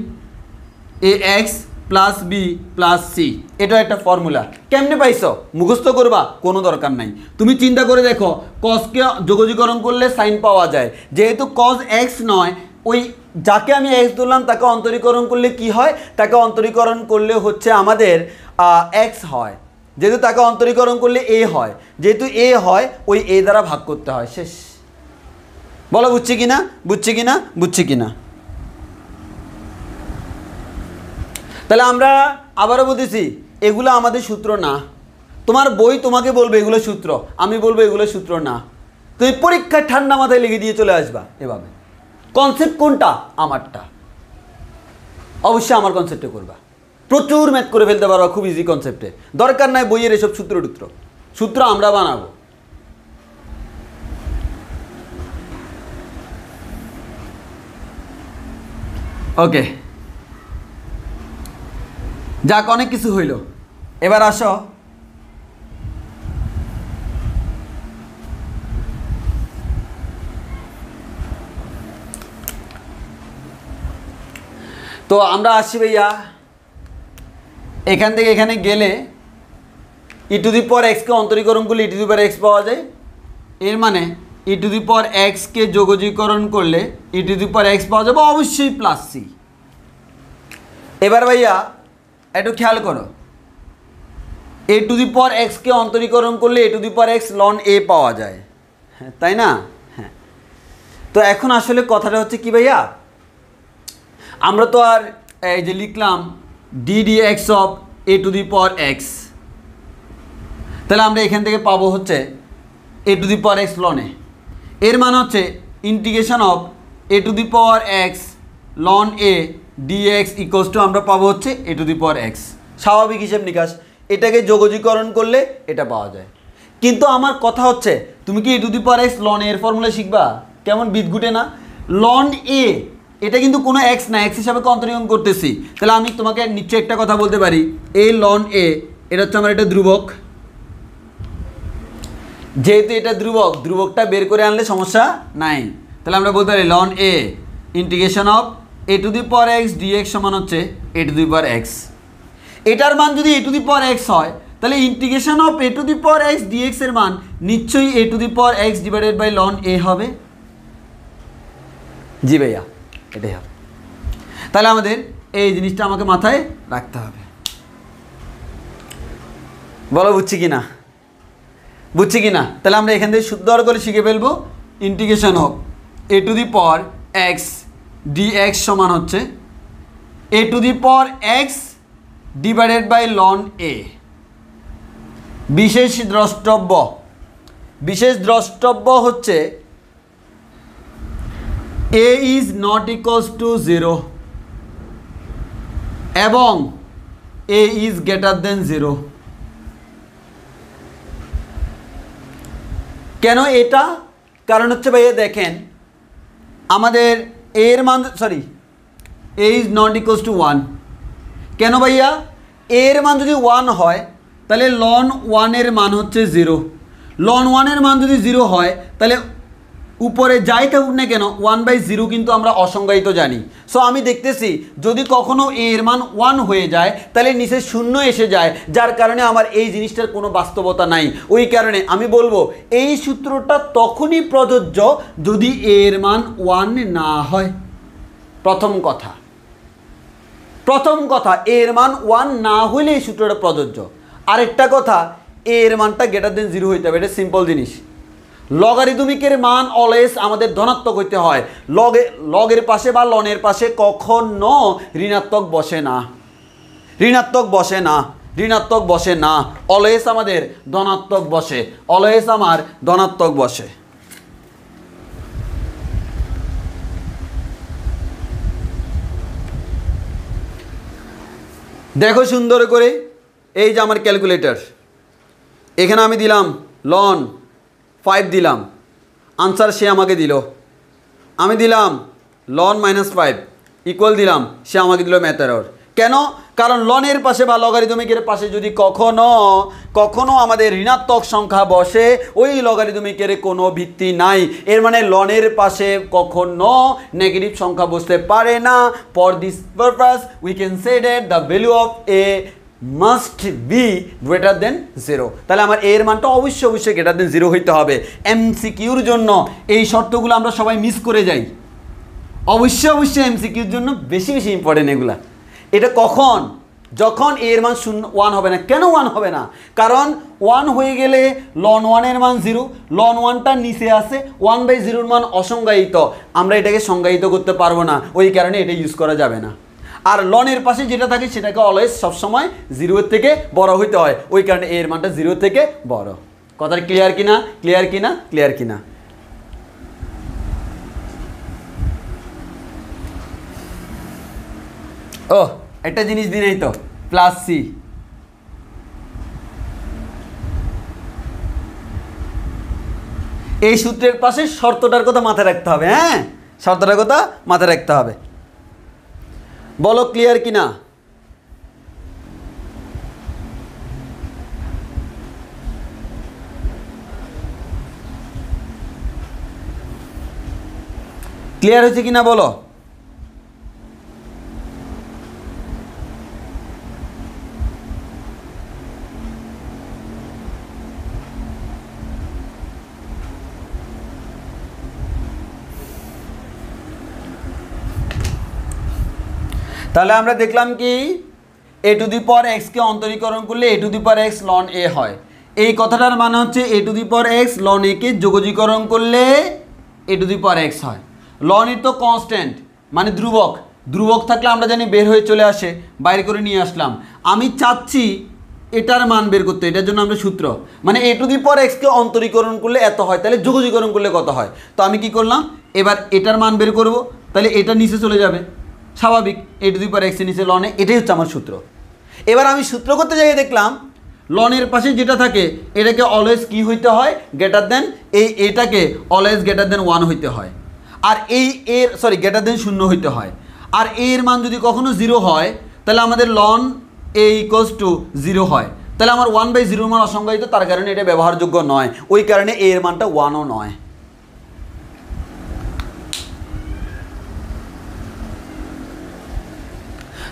[SPEAKER 1] ax plus B plus C. এটা একটা ফর্মুলা। কেমনে পাইছো? মুখস্থ করবা? কোনো দরকার নাই। তুমি চিন্তা করে দেখো, কসকে যোগজীকরণ করলে সাইন পাওয়া যায়, যেহেতু কস এক্স নয়, ওই যাকে আমি এক্স ধরলাম তাকে অন্তরীকরণ করলে কি হয়? তাকে অন্তরীকরণ করলে হচ্ছে আমাদের এক্স হয়, যেহেতু তাকে অন্তরীকরণ করলে এ হয়, যেহেতু এ হয় ওই এ দ্বারা ভাগ করতে হয়, শেষ। বলো বুঝছি কিনা? বুঝছি কিনা? বুঝছি কিনা? তাহলে আমরা আবারও বলতেছি, এগুলো আমাদের সূত্র না। তোমার বই তোমাকে বলবে এগুলো সূত্র, আমি বলবো এগুলো সূত্র না। তুমি পরীক্ষায় ঠান্ডা মাথায় লিখে দিয়ে চলে আসবা এভাবে। কনসেপ্ট কোনটা? আমারটা। অবশ্যই আমার কনসেপ্টে করবা, প্রচুর ম্যাথ করে ফেলতে পারবা খুব ইজি কনসেপ্টে। দরকার নাই বইয়ের এসব সূত্র টুত্র, সূত্র আমরা বানাবো। ওকে, যাক, অনেক কিছু হইল। এবার আসো তো তো আমরা আসছি ভাইয়া এখান থেকে এখানে গেলে ই টু দি পাওয়ার এক্সকে অন্তরীকরণ করলে ই টু দি পাওয়ার এক্স পাওয়া যায়। এর মানে ই টু দি পাওয়ার এক্সকে যোগজীকরণ করলে ই টু দি পাওয়ার এক্স পাওয়া যাবে অবশ্যই প্লাস সি। এবার ভাইয়া একটু খেয়াল করো, এ টু দি পাওয়ার এক্সকে অন্তরীকরণ করলে a to the power x ln a পাওয়া যায়, হ্যাঁ তাই না? হ্যাঁ। তো এখন আসলে কথাটা হচ্ছে কি ভাইয়া, আমরা তো আর এই যে লিখলাম d d x of A to the power x, তাহলে আমরা এখান থেকে পাবো হচ্ছে a to the power x ln a. এর মানে হচ্ছে integration of A to the power x ln a dx equals to আমরা পাবো হচ্ছে a to the power x. স্বাভাবিক হিসেব নিকাশ, এটাকে যোগজীকরণ করলে এটা পাওয়া যায়। কিন্তু আমার কথা হচ্ছে তুমি কি a to the power x ln এর ফর্মুলা শিখবা? কেমন বিদঘুটে না? লন এ এটা কিন্তু কোনো এক্স না, এক্স হিসাবে অন্তরীকরণ করতেছি। তাহলে আমি তোমাকে নিশ্চয়ই একটা কথা বলতে পারি, এই লন এ এটা হচ্ছে আমার একটা ধ্রুবক, যেহেতু এটা ধ্রুবক, ধ্রুবকটা বের করে আনলে সমস্যা নাই। তাহলে আমরা বলতে পারি ln A integration of A to the power x dx সমান হচ্ছে a to the power x. এটার মান যদি এ টু দি পাওয়ার এক্স হয় তাহলে integration of A to the power x dx এর মান নিশ্চয়ই a to the power x divided by ln a হবে। জি ভাইয়া এটাই হবে। তাহলে আমাদের এই জিনিসটা আমাকে মাথায় রাখতে হবে। বলো বুঝছি কি না? বুঝছি কি না? তাহলে আমরা এখান থেকে শুদ্ধ করে শিখে ফেলবো integration of A to the power x dx সমান হচ্ছে a to the power x divided by ln a. বিশেষ দ্রষ্টব্য, বিশেষ দ্রষ্টব্য হচ্ছে a is not equals to 0 এবং এ ইজ গ্রেটার দেন 0। কেন এটা? কারণ হচ্ছে ভাইয়া দেখেন আমাদের এর মান sorry A is not equals two 1। কেন ভাইয়া? এর মান যদি 1 হয় তাহলে লন 1 এর মান হচ্ছে 0। লন 1 এর মান যদি 0 হয় তাহলে উপরে যাই থাকুক না কেন 1/0 কিন্তু আমরা অসংজ্ঞায়িত জানি। সো আমি দেখতেছি যদি কখনো এর মান 1 হয়ে যায় তাহলে নিচে 0 এসে যায়, যার কারণে আমার এই জিনিসটার কোনো বাস্তবতা নাই। ওই কারণে আমি বলবো এই সূত্রটা তখনই প্রযোজ্য যদি এর মান 1 না হয়। প্রথম কথা, প্রথম কথা এর মান 1 না হইলে এই সূত্রটা প্রযোজ্য। আরেকটা কথা, এর মানটা গ্রেটার দেন 0 হইতে হবে, এটা সিম্পল জিনিস। লগারিদমিকের মান অলওয়েজ আমাদের ধনাত্মক হইতে হয়। লগের পাশে বা লনের পাশে কখনো ঋণাত্মক বসে না, ঋণাত্মক বসে না, ঋণাত্মক বসে না, অলওয়েজ আমাদের ধনাত্মক বসে, অলওয়েজ আমার ধনাত্মক বসে। দেখো সুন্দর করে, এই যে আমার ক্যালকুলেটর, এখানে আমি দিলাম লন 5 দিলাম, আনসার সে আমাকে দিল। আমি দিলাম লন -5 ইকুয়াল দিলাম, সে আমাকে দিল ম্যাথ এরর। কেন? কারণ লনের পাশে বা লগারিদমিকের পাশে যদি কখনো আমাদের ঋণাত্মক সংখ্যা বসে ওই লগারিদমিকের কোনো ভিত্তি নাই। এর মানে লনের পাশে কখনো নেগেটিভ সংখ্যা বসতে পারে না। For this purpose we can say that the value of a must be greater than 0। তাহলে আমার এর মানটা অবশ্যই গ্রেটার দেন 0 হইতে হবে। এমসিকিউর জন্য এই শর্তগুলো আমরা সবাই মিস করে যাই। অবশ্যই এমসিকিউর জন্য বেশি ইম্পর্টেন্ট এগুলা। এটা কখন? যখন এর মান 1 হবে না। কেন 1 হবে না? কারণ 1 হয়ে গেলে লন 1 এর মান 0, লন 1টা নিচে আছে, 1/0 মান অসংজ্ঞায়িত, আমরা এটাকে সংজ্ঞায়িত করতে পারবো না, ওই কারণে এটা ইউজ করা যাবে না। আর লনের পাশে যেটা থাকে সেটাকে অলওয়েজ সবসময় 0 এর থেকে বড় হইতে হয়, ওই কারণে এর মানটা 0 এর থেকে বড়। কথাটা ক্লিয়ার কিনা? ক্লিয়ার কিনা? ক্লিয়ার কিনা? ও একটা জিনিস দিই নাই তো, প্লাস সি। এই সূত্রের পাশে শর্তটার কথা মাথায় রাখতে হবে। হ্যাঁ, শর্তটার কথা মাথায় রাখতে হবে। বলো ক্লিয়ার কিনা? ক্লিয়ার হয়েছে কিনা বলো? তাহলে আমরা দেখলাম কি এ টু দি পাওয়ার এক্সকে অন্তরীকরণ করলে a to the power x ln a হয়। এই কথাটার মানে হচ্ছে a to the power x ln a কে যোগজীকরণ করলে a to the power x হয়। লন এর তো কনস্ট্যান্ট মানে ধ্রুবক, ধ্রুবক থাকলে আমরা জানি বের হয়ে চলে আসে, বাইরে করে নিয়ে আসলাম। আমি চাচ্ছি এটার মান বের করতে, এটার জন্য আমরা সূত্র মানে এ টু দি পাওয়ার এক্সকে অন্তরীকরণ করলে এত হয়, তাহলে যোগজীকরণ করলে কত হয়। তো আমি কি করলাম, এবার এটার মান বের করব, তাহলে এটা নিচে চলে যাবে, স্বাভাবিক, এ টু দি পাওয়ার এক্সের নিচে লনে, এটাই হচ্ছে আমার সূত্র। এবার আমি সূত্র করতে যাই দেখলাম লনের পাশে যেটা থাকে এটাকে অলওয়েজ কি হইতে হয়, গ্রেটার দেন, এটাকে অলওয়েজ গ্রেটার দেন 1 হইতে হয়, আর গ্রেটার দেন 0 হইতে হয়। আর এর মান যদি কখনো 0 হয় তাহলে আমাদের লন এ ইকুয়ালস টু 0 হয়, তাহলে আমার 1/0 মান অসংজ্ঞায়িত, তার কারণে এটা ব্যবহারযোগ্য নয়, ওই কারণে এর মানটা 1ও নয়।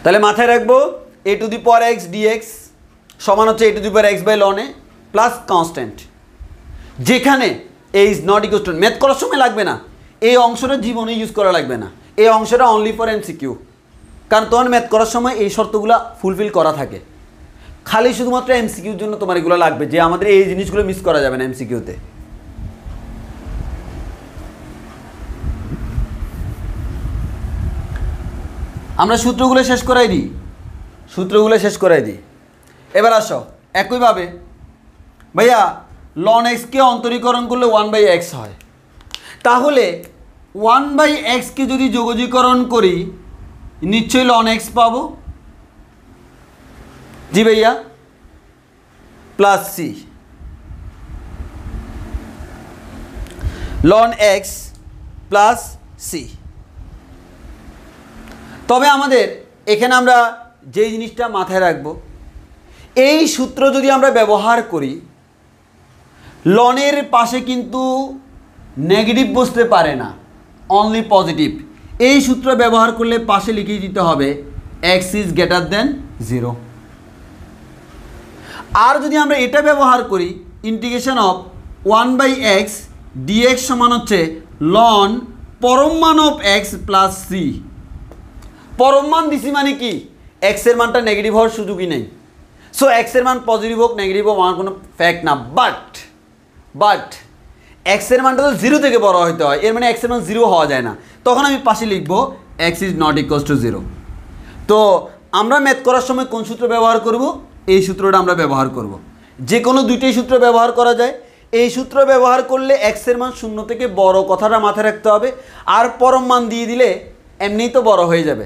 [SPEAKER 1] তাহলে মাথায় রাখবো a to the power x dx সমান হচ্ছে a to the power x by ln a plus constant, যেখানে a is not equal to, math করার সময় লাগবে না, এই অংশটা জীবনে ইউজ করা লাগবে না, এই অংশটা অনলি ফর এমসিকিউ, কারণ তোমার ম্যাথ করার সময় এই শর্তগুলো ফুলফিল করা থাকে, খালি শুধুমাত্র এমসিকিউর জন্য তোমার এগুলো লাগবে, যে আমাদের এই জিনিসগুলো মিস করা যাবে না এমসিকিউতে। আমরা সূত্রগুলো শেষ করাই দিই, এবার আসো একইভাবে ভাইয়া লন এক্সকে অন্তরীকরণ করলে 1/x হয়, তাহলে 1/xকে যদি যোগজীকরণ করি নিশ্চয়ই লন এক্স পাবো, জি ভাইয়া, plus C, ln X plus C. তবে আমাদের এখানে আমরা যেই জিনিসটা মাথায় রাখব, এই সূত্র যদি আমরা ব্যবহার করি লনের পাশে কিন্তু নেগেটিভ বসতে পারে না, অনলি পজিটিভ। এই সূত্র ব্যবহার করলে পাশে লিখে দিতে হবে এক্স ইজ গ্রেটার দেন 0। আর যদি আমরা এটা ব্যবহার করি ইন্টিগ্রেশন অফ 1/x dx সমান হচ্ছে লন পরম মান অফ এক্স প্লাস সি। পরম মান দিছি মানে কি, এক্সের মানটা নেগেটিভ হওয়ার সুযোগই নেই, সো এক্সের মান পজিটিভ হোক নেগেটিভ হোক আমার কোনো ফ্যাক্ট না, বাট এক্সের মানটা তো 0 থেকে বড় হইতে হয়, এর মানে এক্সের মান 0 হওয়া যায় না, তখন আমি পাশে লিখবো x is not equals to 0। তো আমরা ম্যাথ করার সময় কোন সূত্র ব্যবহার করব, এই সূত্রটা আমরা ব্যবহার করব, যে কোনো দুইটাই সূত্র ব্যবহার করা যায়। এই সূত্র ব্যবহার করলে এক্সের মান 0 থেকে বড়, কথাটা মাথায় রাখতে হবে, আর পরম মান দিয়ে দিলে এমনিই তো বড় হয়ে যাবে,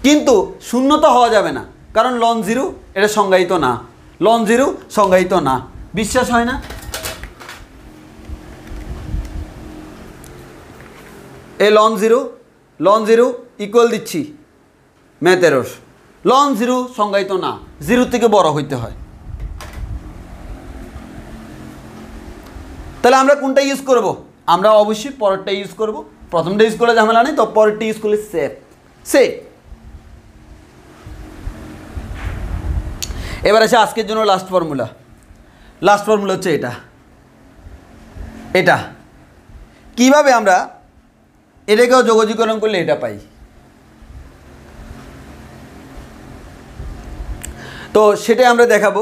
[SPEAKER 1] কিন্তু 0 তো হওয়া যাবে না, কারণ লন 0 এটা সংজ্ঞায়িত না, লন 0 সংজ্ঞায়িত না, বিশ্বাস হয় না? এই লন 0 ইকুয়াল দিচ্ছি ম্যাথ এরর, লন 0 সংজ্ঞায়িত না, 0 থেকে বড় হইতে হয়। তাহলে আমরা কোনটা ইউজ করব, আমরা অবশ্যই পরেরটা ইউজ করব, প্রথমটা ইউজ করলে ঝামেলা নেই, তো পরেরটা ইউজ করলে সেফ। এবার আসে আজকের জন্য লাস্ট ফর্মুলা হচ্ছে এটা কিভাবে আমরা এটাকেও যোগজীকরণ করলে এটা পাই। তো সেটাই আমরা দেখাবো,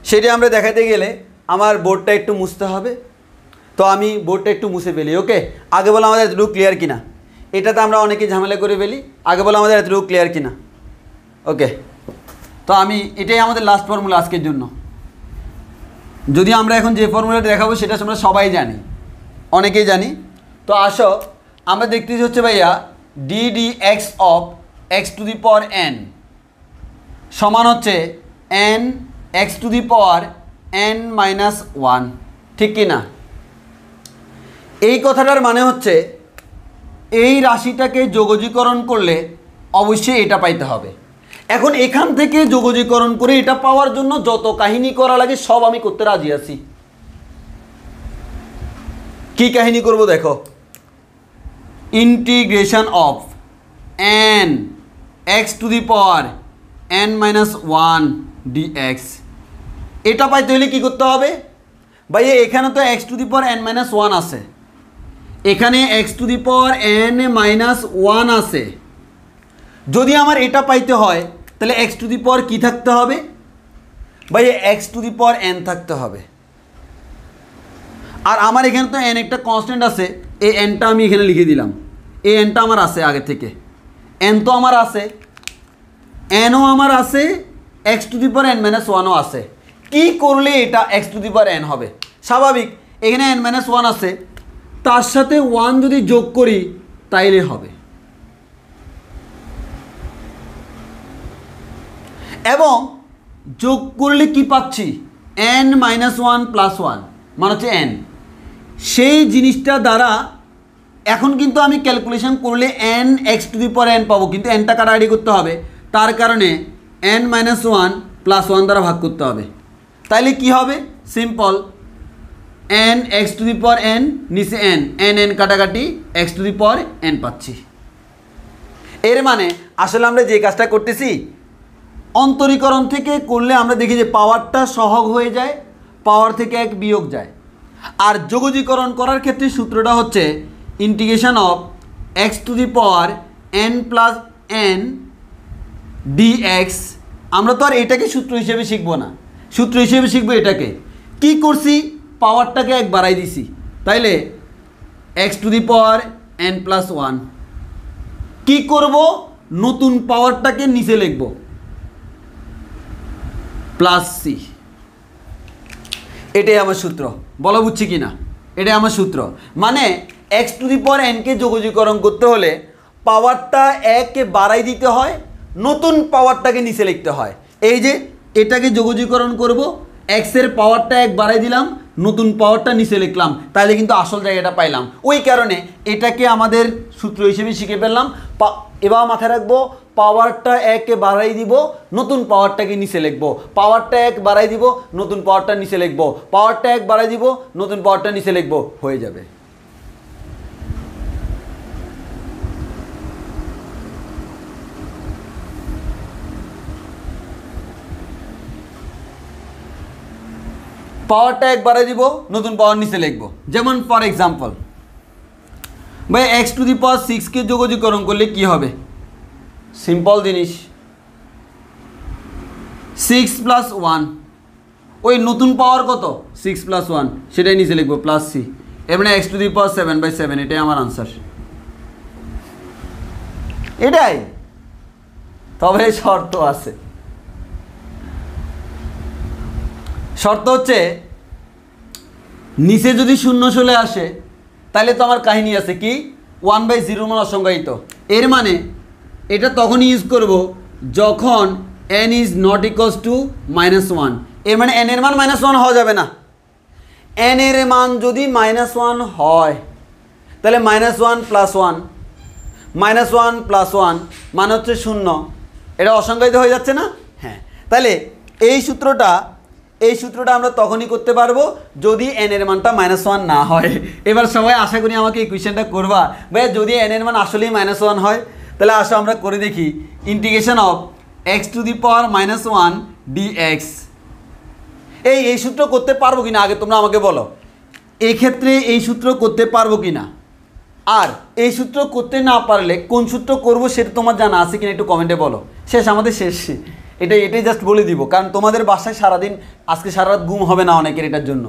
[SPEAKER 1] সেটা আমরা দেখাতে গেলে আমার বোর্ডটা একটু মুছতে হবে, তো আমি বোর্ডটা একটু মুছে ফেলি। ওকে, আগে বলো আমাদের এতটুকু ক্লিয়ার কিনা, এটাতে আমরা অনেকে ঝামেলা করে ফেলি, আগে বলো আমাদের এতটুকু ক্লিয়ার কিনা। ওকে, তো আমি এটাই আমাদের লাস্ট ফর্মুলা আজকের জন্য। যদি আমরা এখন যে ফর্মুলাটা দেখাবো সেটা আমরা সবাই জানি, অনেকেই জানি। তো আসো আমরা দেখতেছি হচ্ছে ভাইয়া ddx of x to the power n সমান হচ্ছে n x to the power n minus 1, ঠিক কি না? এই কথাটার মানে হচ্ছে এই রাশিটাকে যোগজীকরণ করলে অবশ্যই এটা পাইতে হবে। এখন এখান থেকে যোগজীকরণ করে এটা পাওয়ার জন্য যত কাহিনী করা লাগে সব আমি করতে রাজি আছি। কি কাহিনী করব দেখো, integration of n x to the power n minus 1 dx, এটা পাইতে হলে কি করতে হবে ভাই, এখানে তো x to the power n minus 1 আছে, এখানে x to the power n minus 1 আছে, যদি আমার এটা পাইতে হয় তাহলে এক্স টু দি পাওয়ার কী থাকতে হবে ভাই, x to the power N থাকতে হবে। আর আমার এখানে তো এন একটা কনস্ট্যান্ট আছে, এই এনটা আমি এখানে লিখে দিলাম, এই এনটা আমার আছে আগে থেকে, এন তো আমার আছে, এনও আমার আছে, x to the power n minus ওয়ানও আছে। কী করলে এটা x to the power n হবে? স্বাভাবিক, এখানে এন মাইনাস ওয়ান আছে, তার সাথে ওয়ান যদি যোগ করি তাইলে হবে। এবং যোগ করলে কি পাচ্ছি, N minus one plus one মানে হচ্ছে এন। সেই জিনিসটা দ্বারা এখন কিন্তু আমি ক্যালকুলেশন করলে N x to the power N পাবো, কিন্তু এনটা কাটাকাটি করতে হবে, তার কারণে N minus one plus one দ্বারা ভাগ করতে হবে। তাইলে কি হবে, simple, N x to the power N, নিচে এন, এন এন কাটাকাটি x to the power N পাচ্ছি। এর মানে আসলে আমরা যে কাজটা করতেছি, অন্তরীকরণ থেকে করলে আমরা দেখি যে পাওয়ারটা সহগ হয়ে যায়, পাওয়ার থেকে এক বিয়োগ যায়। আর যোগজীকরণ করার ক্ষেত্রে সূত্রটা হচ্ছে integration of x to the power N plus N DX. আমরা তো আর এটাকে সূত্র হিসেবে শিখবো না, সূত্র হিসেবে শিখবো এটাকে। কি করছি, পাওয়ারটাকে এক বাড়াই দিছি, তাইলে x to the power N plus one. কী করবো, নতুন পাওয়ারটাকে নিচে লিখব প্লাস সি। এটাই আমার সূত্র, বলা বুঝছি কি না? এটাই আমার সূত্র। মানে এক্স টু দি পাওয়ার এনকে যোগজীকরণ করতে হলে পাওয়ারটা এককে বাড়াই দিতে হয়, নতুন পাওয়ারটাকে নিচে লিখতে হয়। এই যে এটাকে যোগজীকরণ করব, এক্সের পাওয়ারটা এক বাড়াই দিলাম, নতুন পাওয়ারটা নিচে লিখলাম, তাহলে কিন্তু আসল জায়গাটা পাইলাম। ওই কারণে এটাকে আমাদের সূত্র হিসেবে শিখে ফেললাম। এবার মাথায় রাখবো, পাওয়ারটা এককে বাড়াই দিব, নতুন পাওয়ারটাকে নিচে লিখবো, পাওয়ারটা এক বাড়াই দিব, নতুন পাওয়ারটা নিচে লিখবো, পাওয়ারটা এক বাড়াই দিব, নতুন পাওয়ারটা নিচে লিখবো, হয়ে যাবে। পাওয়ারটা এক বাড়াই দিব, নতুন পাওয়ার নিচে লিখবো। যেমন ফর এক্সাম্পল ভাই, এক্স টু দি পাওয়ার সিক্সকে যোগজীকরণ করলে কি হবে? সিম্পল জিনিস, সিক্স প্লাস ওয়ান, ওই নতুন পাওয়ার কত, সিক্স প্লাস ওয়ান, সেটাই নিচে লিখবো প্লাস সি। এবারে X to the power seven by seven, এটাই আমার আনসার। এটাই, তবে শর্ত আছে। শর্ত হচ্ছে নিচে যদি শূন্য চলে আসে তাহলে তো আমার কাহিনী আছে কি, ওয়ান বাই জিরো মান অসংজ্ঞায়িত। এর মানে এটা তখনই ইউজ করব যখন n is not equals to minus one. এর মানে n এর মান মাইনাস ওয়ান হওয়া যাবে না। n এর মান যদি মাইনাস ওয়ান হয় তাহলে minus one plus one, minus one plus one মানে হচ্ছে শূন্য। এটা অসংজ্ঞায়িত হয়ে যাচ্ছে না? হ্যাঁ, তাহলে এই সূত্রটা আমরা তখনই করতে পারবো যদি n এর মানটা মাইনাস ওয়ান না হয়। এবার সবাই আশা করি আমাকে এই কোয়েশ্চেনটা করবা, ভাইয়া যদি n এর মান আসলেই মাইনাস ওয়ান হয় তাহলে আসো আমরা করে দেখি। Integration of x to the power minus one DX. এই সূত্র করতে পারবো কিনা আগে তোমরা আমাকে বলো, এই ক্ষেত্রে এই সূত্র করতে পারবো কিনা। আর এই সূত্র করতে না পারলে কোন সূত্র করব সেটা তোমার জানা আছে কিনা একটু কমেন্টে বলো। শেষ, আমাদের শেষ। এটাই জাস্ট বলে দিব, কারণ তোমাদের বাসায় সারাদিন আজকে সারা রাত ঘুম হবে না অনেকের এটার জন্য।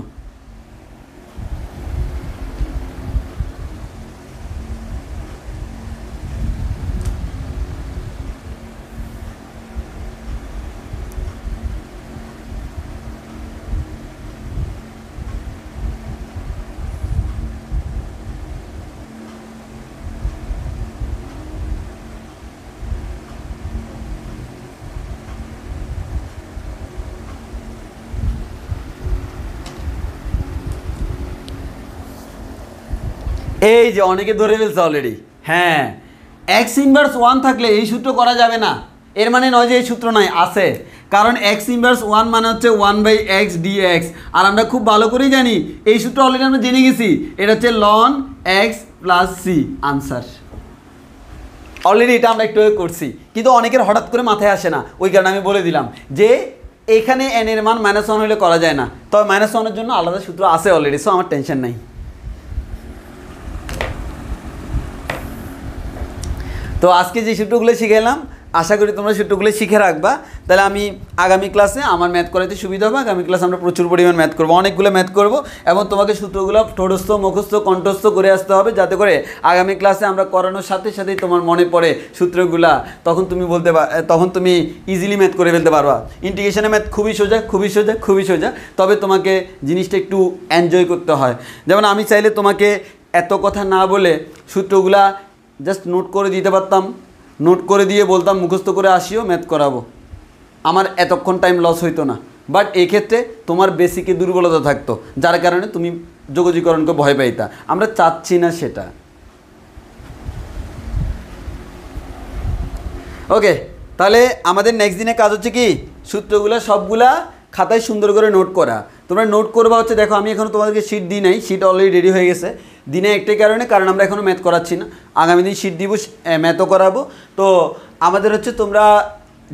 [SPEAKER 1] এই যে অনেকে ধরে ফেলছে অলরেডি। হ্যাঁ, এক্স ইনভার্স ওয়ান থাকলে এই সূত্র করা যাবে না। এর মানে নয় যে এই সূত্র নয়, আছে। কারণ এক্স ইনভার্স ওয়ান মানে হচ্ছে ওয়ান বাই এক্স ডিএক্স। আর আমরা খুব ভালো করেই জানি এই সূত্র অলরেডি আমরা জেনে গেছি, এটা হচ্ছে ln X plus C. Answer already এটা আমরা একটু করছি, কিন্তু অনেকের হঠাৎ করে মাথায় আসে না। ওই কারণে আমি বলে দিলাম যে এখানে এন এর মান মাইনাস ওয়ান হলে করা যায় না, তবে মাইনাস ওয়ানের জন্য আলাদা সূত্র আছে অলরেডি, সো আমার টেনশন নাই। তো আজকে যে সূত্রগুলো শিখালাম আশা করি তোমরা সূত্রগুলো শিখে রাখবা, তাহলে আমি আগামী ক্লাসে আমার ম্যাথ করাতে সুবিধা হবে। আগামী ক্লাসে আমরা প্রচুর পরিমাণ ম্যাথ করবো, অনেকগুলো ম্যাথ করব, এবং তোমাকে সূত্রগুলো ঠোঁটস্থ মুখস্থ কণ্ঠস্থ করে আসতে হবে, যাতে করে আগামী ক্লাসে আমরা করানোর সাথে সাথেই তোমার মনে পড়ে সূত্রগুলা, তখন তুমি ইজিলি ম্যাথ করে ফেলতে পারবা। ইন্টিগ্রেশনের ম্যাথ খুবই সোজা, খুবই সোজা, খুবই সোজা, তবে তোমাকে জিনিসটা একটু এনজয় করতে হয়। যেমন আমি চাইলে তোমাকে এত কথা না বলে সূত্রগুলা জাস্ট নোট করে দিতে পারতাম, নোট করে দিয়ে বলতাম মুখস্থ করে আসিও ম্যাথ করাবো, আমার এতক্ষণ টাইম লস হইতো না। বাট এই ক্ষেত্রে তোমার বেসিকে দুর্বলতা থাকতো, যার কারণে তুমি যোগজীকরণকে ভয় পাইতা। আমরা চাচ্ছি না সেটা। ওকে, তাহলে আমাদের নেক্সট দিনে কাজ হচ্ছে কি, সূত্রগুলো সবগুলা খাতায় সুন্দর করে নোট করা। তোমরা নোট করবা হচ্ছে, দেখো আমি এখন তোমাদেরকে শিট দিই নাই, শিট অলরেডি রেডি হয়ে গেছে। দিনে একটাই কারণ আমরা এখনও ম্যাথ করাচ্ছি না, আগামী দিন শিট দিব, ম্যাথও করাবো। তো আমাদের হচ্ছে তোমরা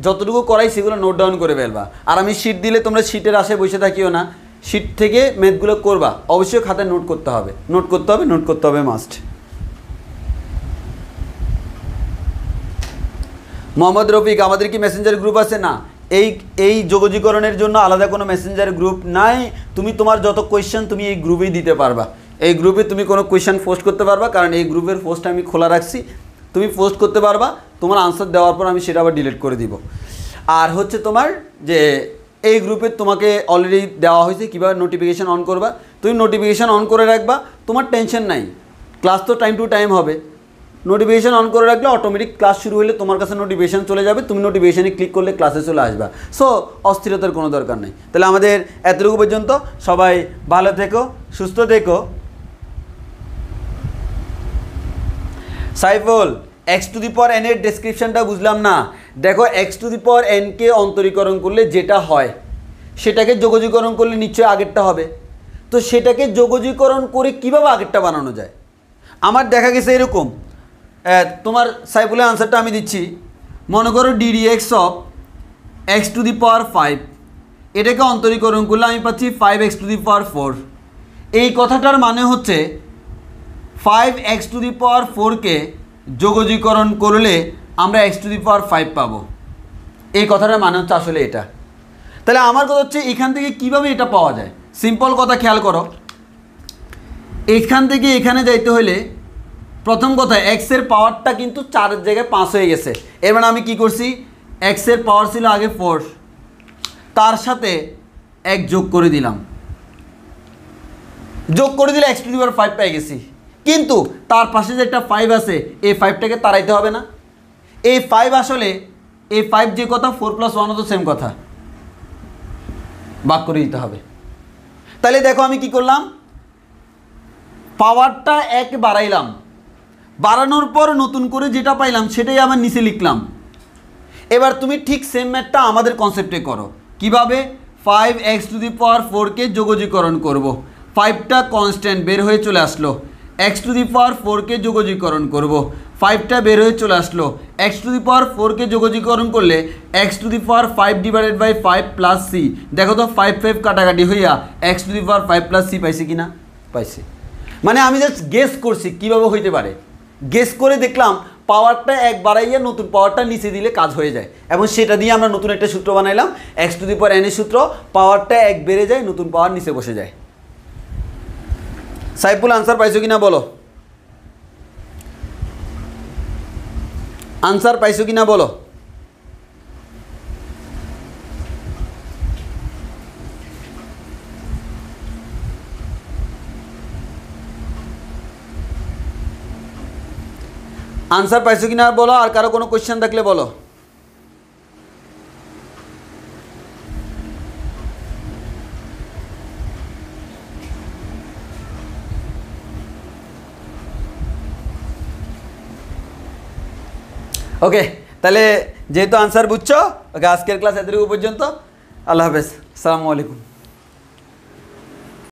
[SPEAKER 1] যতটুকু করাই সেগুলো নোট ডাউন করে ফেলবা। আর আমি শিট দিলে তোমরা শিটের আশায় বসে থাকিও না, শিট থেকে ম্যাথগুলো করবা, অবশ্যই খাতায় নোট করতে হবে, নোট করতে হবে, নোট করতে হবে মাস্ট। মোহাম্মদ রফিক, আমাদের কি মেসেঞ্জার গ্রুপ আছে? না, এই যোগজীকরণের জন্য আলাদা কোনো মেসেঞ্জার গ্রুপ নাই। তুমি তোমার যত কোয়েশ্চেন তুমি এই গ্রুপেই দিতে পারবা, এই গ্রুপে তুমি কোনো কোয়েশ্চেন পোস্ট করতে পারবা, কারণ এই গ্রুপের পোস্ট আমি খোলা রাখছি, তুমি পোস্ট করতে পারবা। তোমার আনসার দেওয়ার পর আমি সেটা আবার ডিলিট করে দিব। আর হচ্ছে তোমার যে এই গ্রুপে তোমাকে অলরেডি দেওয়া হয়েছে কীভাবে নোটিফিকেশান অন করবা, তুমি নোটিফিকেশান অন করে রাখবা, তোমার টেনশন নাই, ক্লাস তো টাইম টু টাইম হবে। নোটিফিকেশান অন করে রাখলে অটোমেটিক ক্লাস শুরু হলে তোমার কাছে নোটিফিকেশান চলে যাবে, তুমি নোটিফিকেশানে ক্লিক করলে ক্লাসে চলে আসবা। সো অস্থিরতার কোনো দরকার নেই। তাহলে আমাদের এতটুকু পর্যন্ত, সবাই ভালো থেকো, সুস্থ থেকো। Saiful, x to the power n এর ডেসক্রিপশানটা বুঝলাম না। দেখো, এক্স টু দি পাওয়ার এনকে অন্তরীকরণ করলে যেটা হয় সেটাকে যোগজীকরণ করলে নিশ্চয়ই আগেরটা হবে। তো সেটাকে যোগজীকরণ করে কীভাবে আগেরটা বানানো যায়? আমার দেখা গেছে এরকম, তোমার সাইফুলের আনসারটা আমি দিচ্ছি। মনে করো d dx of x to the power 5, এটাকে অন্তরীকরণ করলে আমি পাচ্ছি 5x টু দি পাওয়ার 4। এই কথাটার মানে হচ্ছে 5x টু দি পাওয়ার 4কে যোগজীকরণ করলে আমরা x টু দি পাওয়ার 5 পাবো। এই কথাটার মানে হচ্ছে আসলে এটা। তাহলে আমার কথা হচ্ছে এখান থেকে কিভাবে এটা পাওয়া যায়। সিম্পল কথা খেয়াল করো, এখান থেকে এখানে যাইতে হলে প্রথম কথা এক্সের পাওয়ারটা কিন্তু 4-এর জায়গায় 5 হয়ে গেছে। এর মানে আমি কি করছি, এক্সের পাওয়ার ছিল আগে 4, তার সাথে 1 যোগ করে দিলাম, যোগ করে দিলে x টু দি পাওয়ার 5 পেয়ে গেছি। কিন্তু তার পাশে যে একটা 5 আছে, এই 5টাকে তাড়াইতে হবে না। এই 5 আসলে এই 5 যে কথা 4 + 1 তো সেম কথা, ভাগ করে দিতে হবে। তাহলে দেখো আমি কি করলাম, পাওয়ারটা 1 বাড়াইলাম, বাড়ানোর পর নতুন করে যেটা পাইলাম সেটাই আবার নিচে লিখলাম। এবার তুমি ঠিক সেম ম্যাথটা আমাদের কনসেপ্টে করো। কিভাবে? 5x টু দি পাওয়ার 4কে যোগজীকরণ করব, 5টা কনস্ট্যান্ট বের হয়ে চলে আসলো, x টু দি পাওয়ার 4কে যোগজীকরণ করব, 5টা বের হয়ে চলে আসলো, x টু দি পাওয়ার 4কে যোগজীকরণ করলে x to the power 5 divided by 5 plus c। দেখো তো 5 কাটাকাটি হইয়া x to the power 5 plus c পাইছি কিনা? পাইছি। মানে আমি জাস্ট গেস করছি কীভাবে হইতে পারে, গেস করে দেখলাম পাওয়ারটা 1 বাড়াইয়া নতুন পাওয়ারটা নিচে দিলে কাজ হয়ে যায়, এবং সেটা দিয়ে আমরা নতুন একটা সূত্র বানাইলাম, x to the power n এর সূত্র, পাওয়ারটা 1 বেড়ে যায়, নতুন পাওয়ার নিচে বসে যায়। সাইফুল আনসার পাইছো কিনা বলো, আনসার পাইছো কিনা বলো। আনসার পাইছো কিনা বলো, আর কারো কোনো কোয়েশ্চেন থাকলে বলো। ওকে, তাহলে যেহেতু আনসার বুঝছো, ওকে আজকের ক্লাস এতটুকু পর্যন্ত। আল্লাহ হাফেজ, আসসালামু আলাইকুম।